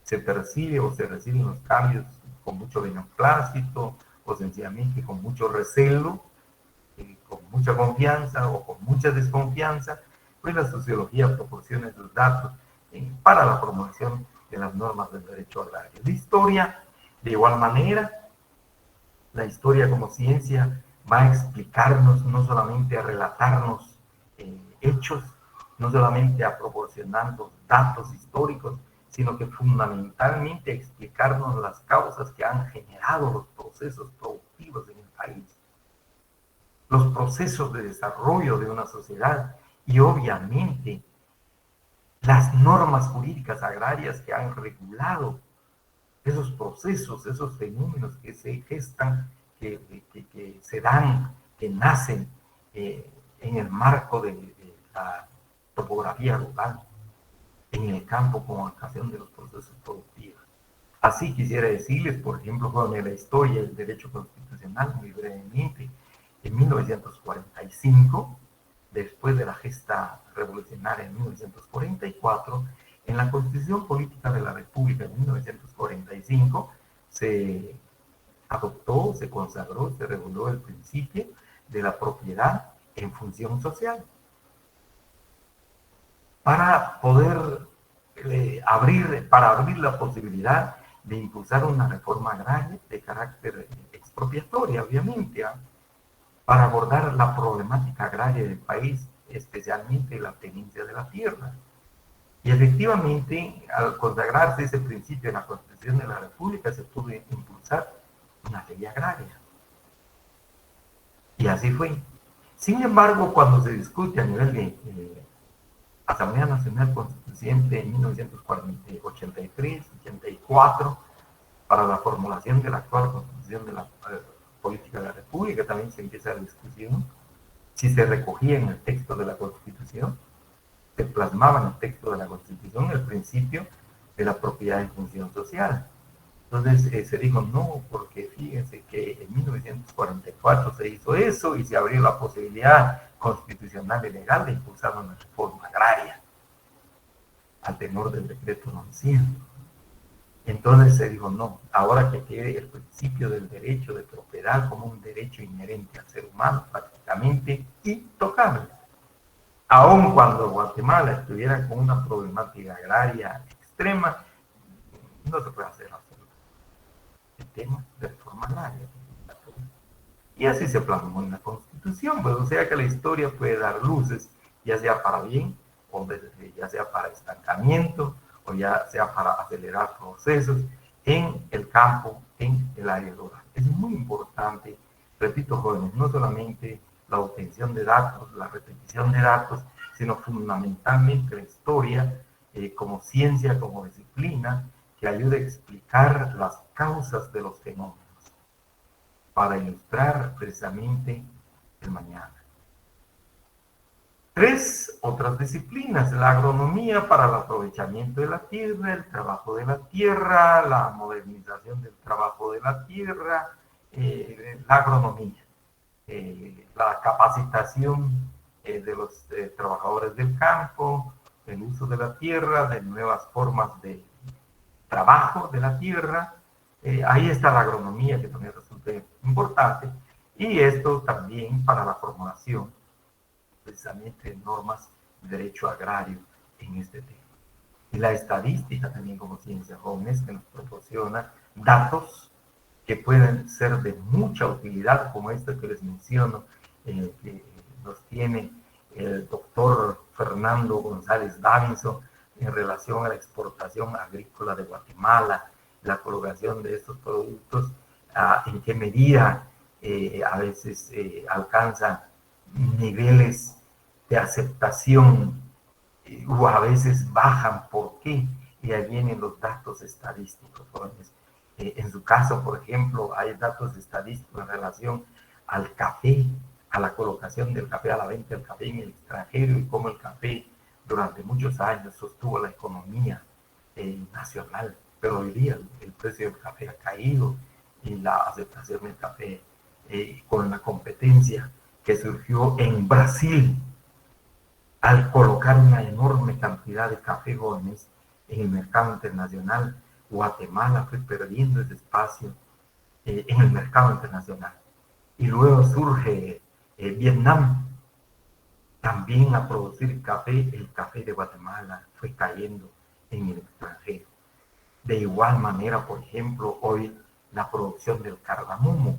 Speaker 1: se percibe o se reciben los cambios con mucho beneplácito o sencillamente con mucho recelo, con mucha confianza o con mucha desconfianza. Pues la sociología proporciona esos datos para la promoción de las normas del derecho agrario. La historia, de igual manera, la historia como ciencia va a explicarnos, no solamente a relatarnos hechos, no solamente a proporcionarnos datos históricos, sino que fundamentalmente a explicarnos las causas que han generado los procesos productivos en el país, los procesos de desarrollo de una sociedad y obviamente las normas jurídicas agrarias que han regulado esos procesos, esos fenómenos que se gestan, que se dan, que nacen en el marco de la topografía rural, en el campo con ocasión de los procesos productivos. Así quisiera decirles, por ejemplo, con la historia del derecho constitucional, muy brevemente, en 1945, después de la gesta revolucionaria en 1944, en la Constitución Política de la República de 1945 se adoptó, se consagró, se reguló el principio de la propiedad en función social para poder abrir la posibilidad de impulsar una reforma agraria de carácter expropiatoria, obviamente, para abordar la problemática agraria del país, especialmente la tenencia de la tierra. Y efectivamente, al consagrarse ese principio en la Constitución de la República, se pudo impulsar una ley agraria. Y así fue. Sin embargo, cuando se discute a nivel de Asamblea Nacional Constituyente en 1983, 84, para la formulación de la actual Constitución de la Política de la República, también se empieza la discusión si se recogía en el texto de la Constitución, se plasmaba en el texto de la Constitución el principio de la propiedad en función social. Entonces se dijo no, porque fíjense que en 1944 se hizo eso y se abrió la posibilidad constitucional y legal de impulsar una reforma agraria al tenor del decreto 900. Entonces se dijo no, ahora que quede el principio del derecho de propiedad como un derecho inherente al ser humano prácticamente intocable. Aun cuando Guatemala estuviera con una problemática agraria extrema, no se puede hacer el tema de reforma agraria. Y así se plasmó en la Constitución, pues o sea que la historia puede dar luces, ya sea para bien, o ya sea para estancamiento, o ya sea para acelerar procesos en el campo, en el área rural. Es muy importante, repito, jóvenes, no solamente la obtención de datos, la repetición de datos, sino fundamentalmente la historia como ciencia, como disciplina, que ayude a explicar las causas de los fenómenos, para ilustrar precisamente el mañana. 3 otras disciplinas: la agronomía para el aprovechamiento de la tierra, el trabajo de la tierra, la modernización del trabajo de la tierra, la agronomía, la capacitación de los trabajadores del campo, el uso de la tierra, de nuevas formas de trabajo de la tierra. Ahí está la agronomía, que también resulta importante, y esto también para la formulación precisamente de normas de derecho agrario en este tema. Y la estadística también como ciencia jóvenes, que nos proporciona datos que pueden ser de mucha utilidad, como este que les menciono, que los tiene el doctor Fernando González Davinson en relación a la exportación agrícola de Guatemala, la colocación de estos productos, en qué medida a veces alcanzan niveles de aceptación o a veces bajan. ¿Por qué? Y ahí vienen los datos estadísticos, jóvenes. En su caso, por ejemplo, hay datos estadísticos en relación al café, a la colocación del café, a la venta del café en el extranjero, y cómo el café durante muchos años sostuvo la economía nacional. Pero hoy día el precio del café ha caído y la aceptación del café con la competencia que surgió en Brasil al colocar una enorme cantidad de café jóvenes en el mercado internacional. Guatemala fue perdiendo ese espacio en el mercado internacional. Y luego surge Vietnam también a producir café. El café de Guatemala fue cayendo en el extranjero. De igual manera, por ejemplo, hoy la producción del cardamomo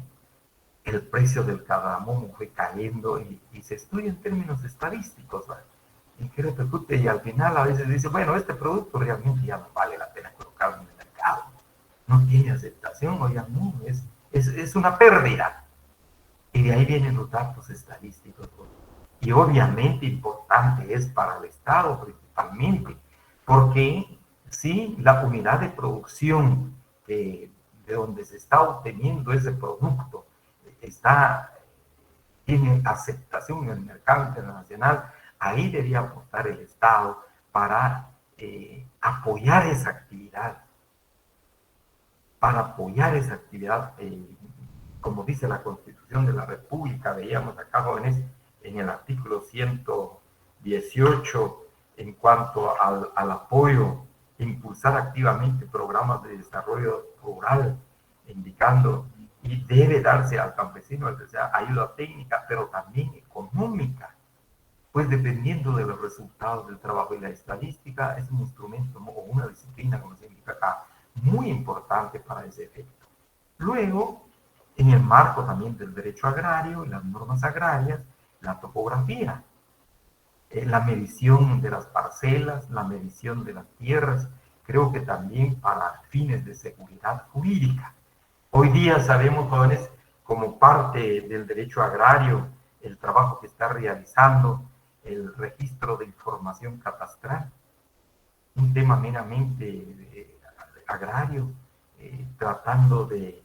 Speaker 1: el precio del cardamomo fue cayendo y se estudia en términos estadísticos, ¿vale? Y que repercute y al final a veces dice, bueno, este producto realmente ya no vale la pena colocarlo en el mercado, no tiene aceptación, o ya no, es una pérdida. Y de ahí vienen los datos estadísticos. Y obviamente importante es para el Estado principalmente, porque si la unidad de producción de donde se está obteniendo ese producto tiene aceptación en el mercado internacional, ahí debería aportar el Estado para apoyar esa actividad, como dice la Constitución de la República, veíamos acá, jóvenes, en el artículo 118, en cuanto al apoyo, impulsar activamente programas de desarrollo rural, indicando, y debe darse al campesino, o sea, ayuda técnica, pero también económica, pues dependiendo de los resultados del trabajo. Y la estadística es un instrumento o una disciplina, como se indica acá, muy importante para ese efecto. Luego, en el marco también del derecho agrario y las normas agrarias, la topografía, la medición de las parcelas, la medición de las tierras, creo que también para fines de seguridad jurídica. Hoy día sabemos, jóvenes, como parte del derecho agrario, el trabajo que está realizando el registro de información catastral, un tema meramente agrario, tratando de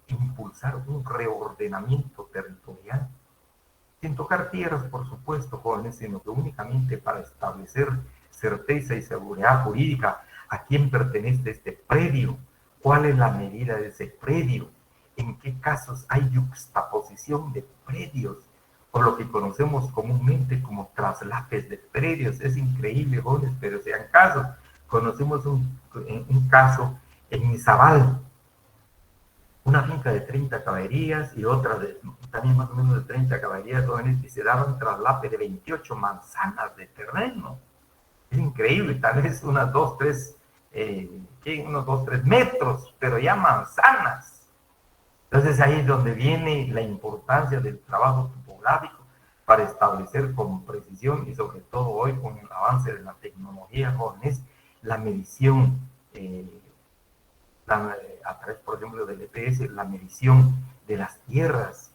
Speaker 1: impulsar un reordenamiento territorial, sin tocar tierras, por supuesto, jóvenes, sino que únicamente para establecer certeza y seguridad jurídica a quién pertenece este predio, cuál es la medida de ese predio, en qué casos hay yuxtaposición de predios, o lo que conocemos comúnmente como traslapes de predios. Es increíble, jóvenes, pero sean casos. Conocemos un caso en Izabal, una finca de 30 caballerías y otra también más o menos de 30 caballerías, jóvenes, y se daban traslape de 28 manzanas de terreno. Es increíble, tal vez unos 2, 3 metros, pero ya manzanas. Entonces ahí es donde viene la importancia del trabajo topográfico para establecer con precisión, y sobre todo hoy con el avance de la tecnología, jóvenes, la medición a través, por ejemplo, del EPS, la medición de las tierras,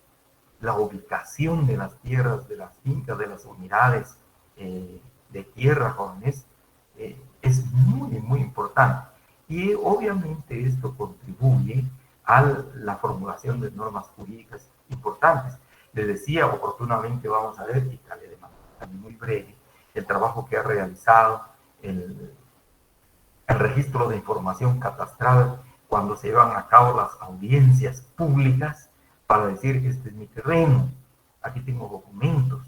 Speaker 1: la ubicación de las tierras, de las fincas, de las unidades de tierra, jóvenes, es muy, muy importante. Y obviamente esto contribuye a la formulación de normas jurídicas importantes. Les decía, oportunamente vamos a ver, y tal vez de manera también muy breve, el trabajo que ha realizado el registro de información catastral cuando se llevan a cabo las audiencias públicas para decir, este es mi terreno, aquí tengo documentos,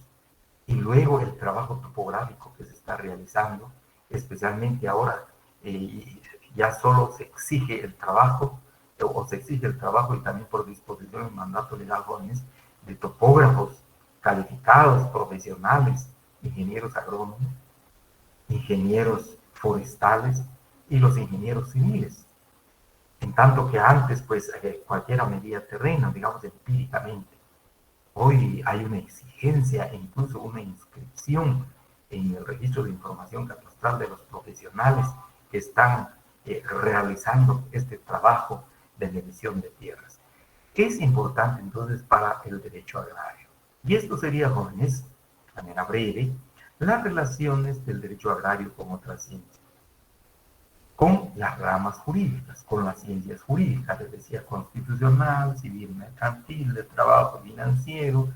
Speaker 1: y luego el trabajo topográfico que se está realizando, especialmente ahora, ya solo se exige el trabajo, o se exige el trabajo y también por disposición del mandato legal, jóvenes, de topógrafos calificados, profesionales, ingenieros agrónomos, ingenieros forestales y los ingenieros civiles. En tanto que antes, pues, cualquiera medía terreno, digamos, empíricamente. Hoy hay una exigencia e incluso una inscripción en el registro de información catastral de los profesionales que están realizando este trabajo de medición de tierras. Es importante entonces para el derecho agrario. Y esto sería, jóvenes, de manera breve, las relaciones del derecho agrario con otras ciencias, con las ramas jurídicas, con las ciencias jurídicas, les decía, constitucional, civil, mercantil, de trabajo, financiero,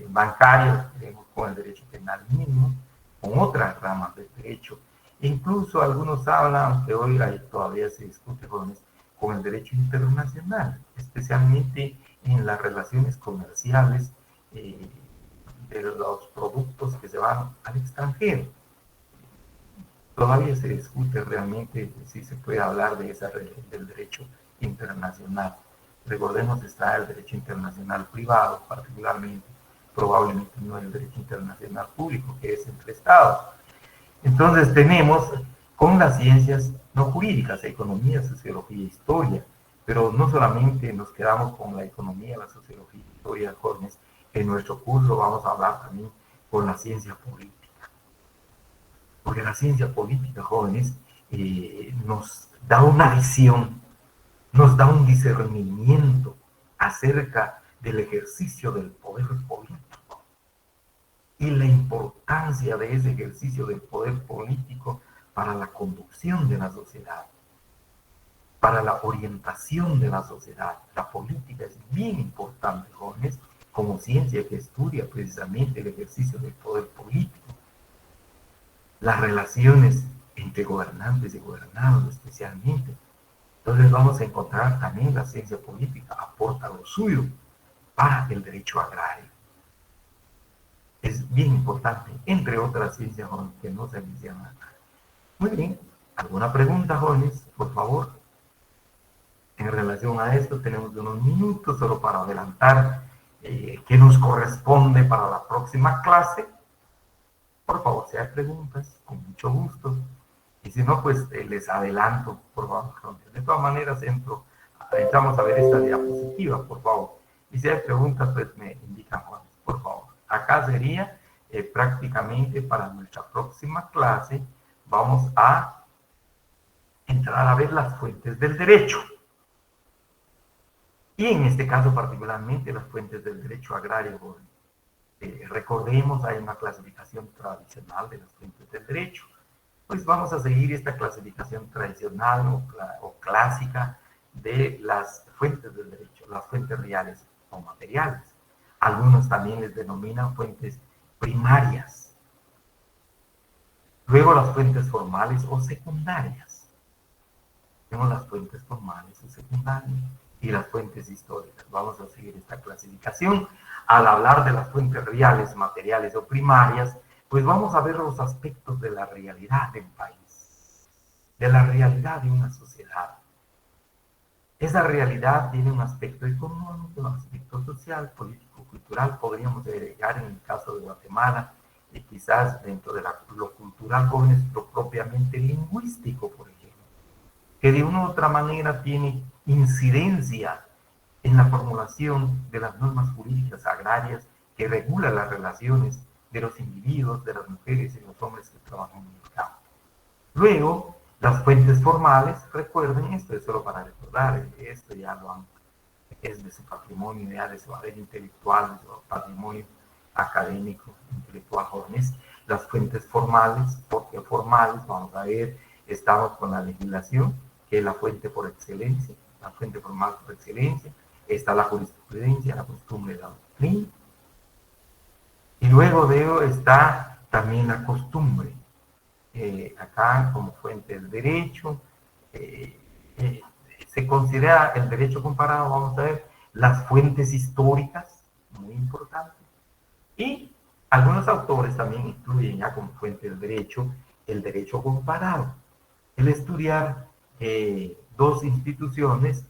Speaker 1: bancario, con el derecho penal mismo, con otras ramas del derecho. Incluso algunos hablan, que hoy todavía se discute, con el derecho internacional, especialmente en las relaciones comerciales de los productos que se van al extranjero. Todavía se discute realmente si se puede hablar del derecho internacional. Recordemos, está el derecho internacional privado, particularmente, probablemente no el derecho internacional público, que es entre Estados. Entonces tenemos con las ciencias no jurídicas, economía, sociología, historia, Pero no solamente nos quedamos con la economía, la sociología, la historia, jóvenes. En nuestro curso vamos a hablar también con la ciencia política. Porque la ciencia política, jóvenes, nos da una visión, nos da un discernimiento acerca del ejercicio del poder político y la importancia de ese ejercicio del poder político para la conducción de la sociedad, para la orientación de la sociedad. La política es bien importante, jóvenes, como ciencia que estudia precisamente el ejercicio del poder político, las relaciones entre gobernantes y gobernados especialmente. Entonces vamos a encontrar también la ciencia política aporta lo suyo para el derecho agrario. Es bien importante, entre otras ciencias que no se mencionan acá. Muy bien, ¿alguna pregunta, jóvenes? Por favor. En relación a esto tenemos unos minutos solo para adelantar qué nos corresponde para la próxima clase. Por favor, si hay preguntas, con mucho gusto. Y si no, pues les adelanto, por favor. De todas maneras, entramos a ver esta diapositiva, por favor. Y si hay preguntas, pues me indican, Juan, por favor. Acá sería prácticamente para nuestra próxima clase, vamos a entrar a ver las fuentes del derecho. Y en este caso particularmente las fuentes del derecho agrario. Recordemos, hay una clasificación tradicional de las fuentes del derecho. Pues vamos a seguir esta clasificación tradicional o clásica de las fuentes del derecho, las fuentes reales o materiales. Algunos también les denominan fuentes primarias. Luego las fuentes formales o secundarias. Tenemos las fuentes formales o secundarias y las fuentes históricas. Vamos a seguir esta clasificación. Al hablar de las fuentes reales, materiales o primarias, pues vamos a ver los aspectos de la realidad del país, de la realidad de una sociedad. Esa realidad tiene un aspecto económico, un aspecto social, político, cultural, podríamos agregar en el caso de Guatemala, y quizás dentro de lo cultural, jóvenes, lo propiamente lingüístico, por ejemplo, que de una u otra manera tiene incidencia en la formulación de las normas jurídicas agrarias que regulan las relaciones de los individuos, de las mujeres y los hombres que trabajan en el campo. Luego, las fuentes formales, recuerden, esto es solo para recordar, esto ya es de su patrimonio, ya de su haber intelectual, de su patrimonio académico, intelectual, jóvenes. Las fuentes formales, porque formales, vamos a ver, estamos con la legislación, que es la fuente por excelencia, la fuente formal por excelencia, está la jurisprudencia, la costumbre, la doctrina, y luego de ello está también la costumbre, acá como fuente del derecho, se considera el derecho comparado, vamos a ver, las fuentes históricas, muy importantes, y algunos autores también incluyen ya como fuente del derecho el derecho comparado, el estudiar dos instituciones,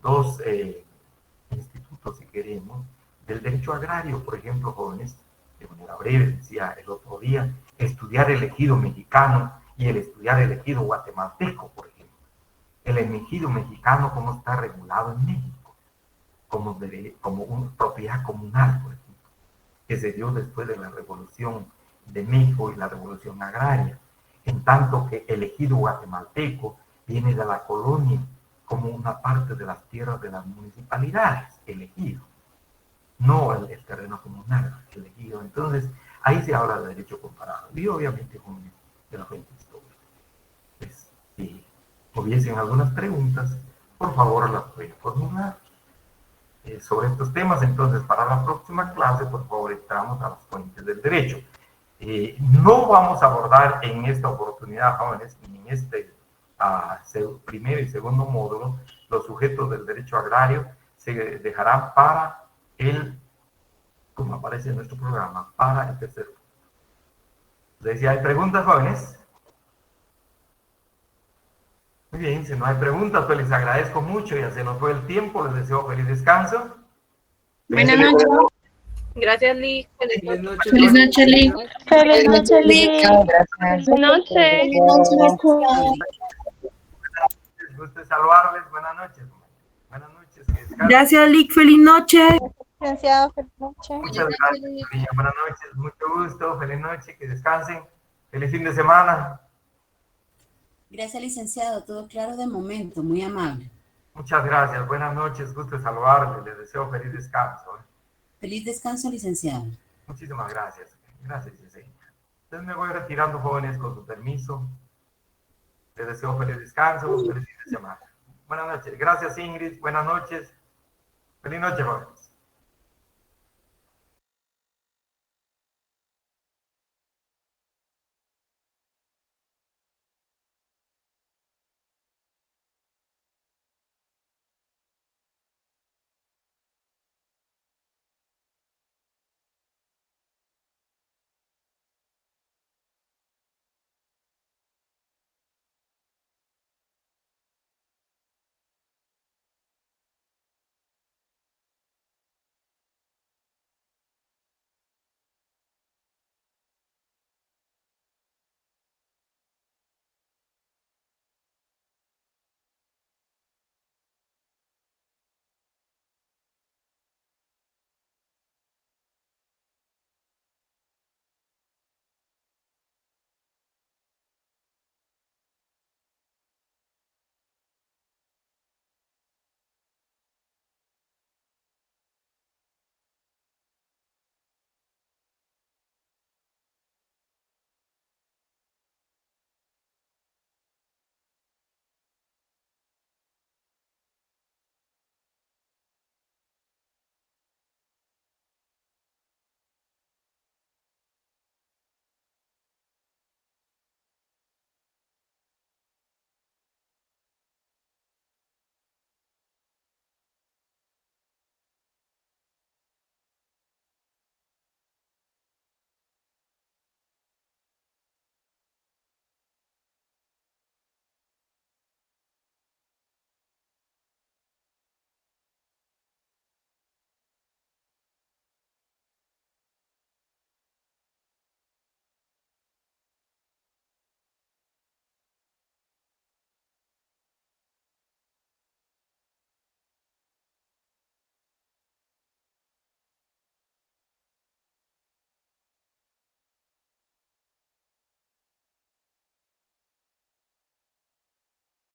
Speaker 1: dos institutos, si queremos, del derecho agrario, por ejemplo, jóvenes, de manera breve, decía el otro día, estudiar el ejido mexicano y el estudiar el ejido guatemalteco, por ejemplo. El ejido mexicano, cómo está regulado en México, como una propiedad comunal, por ejemplo, que se dio después de la Revolución de México y la Revolución Agraria, en tanto que el ejido guatemalteco viene de la colonia como una parte de las tierras de las municipalidades, el ejido, no el terreno comunal, el ejido. Entonces, ahí se habla de derecho comparado y obviamente con de la fuente histórica. Pues, si hubiesen algunas preguntas, por favor las pueden formular sobre estos temas. Entonces, para la próxima clase, por favor, entramos a las fuentes del derecho. No vamos a abordar en esta oportunidad, jóvenes, ni en este primero y segundo módulo, los sujetos del derecho agrario se dejarán para como aparece en nuestro programa, para el tercer. Entonces, si hay preguntas, jóvenes. Muy bien, si no hay preguntas, pues les agradezco mucho, ya se nos fue el tiempo, les deseo feliz descanso.
Speaker 2: Buenas noches.
Speaker 3: Gracias, Liz.
Speaker 2: Feliz noche, Liz.
Speaker 4: Feliz noche, Liz.
Speaker 2: Gracias.
Speaker 4: Feliz noche.
Speaker 1: Gusto saludarles, buenas noches.
Speaker 5: Gracias, Lick. Feliz noche.
Speaker 4: Licenciado, feliz noche.
Speaker 1: Muchas gracias, niña. Buenas noches, mucho gusto, feliz noche, que descansen, feliz fin de semana.
Speaker 6: Gracias, licenciado. Todo claro de momento. Muy amable.
Speaker 1: Muchas gracias, buenas noches, gusto de saludarles, les deseo feliz descanso.
Speaker 6: Feliz descanso, licenciado.
Speaker 1: Muchísimas gracias, gracias, Yesenia. Entonces me voy retirando, jóvenes, con su permiso. Les deseo feliz descanso, feliz fin de semana. Buenas noches, gracias, Ingrid, buenas noches. Feliz noche, jóvenes.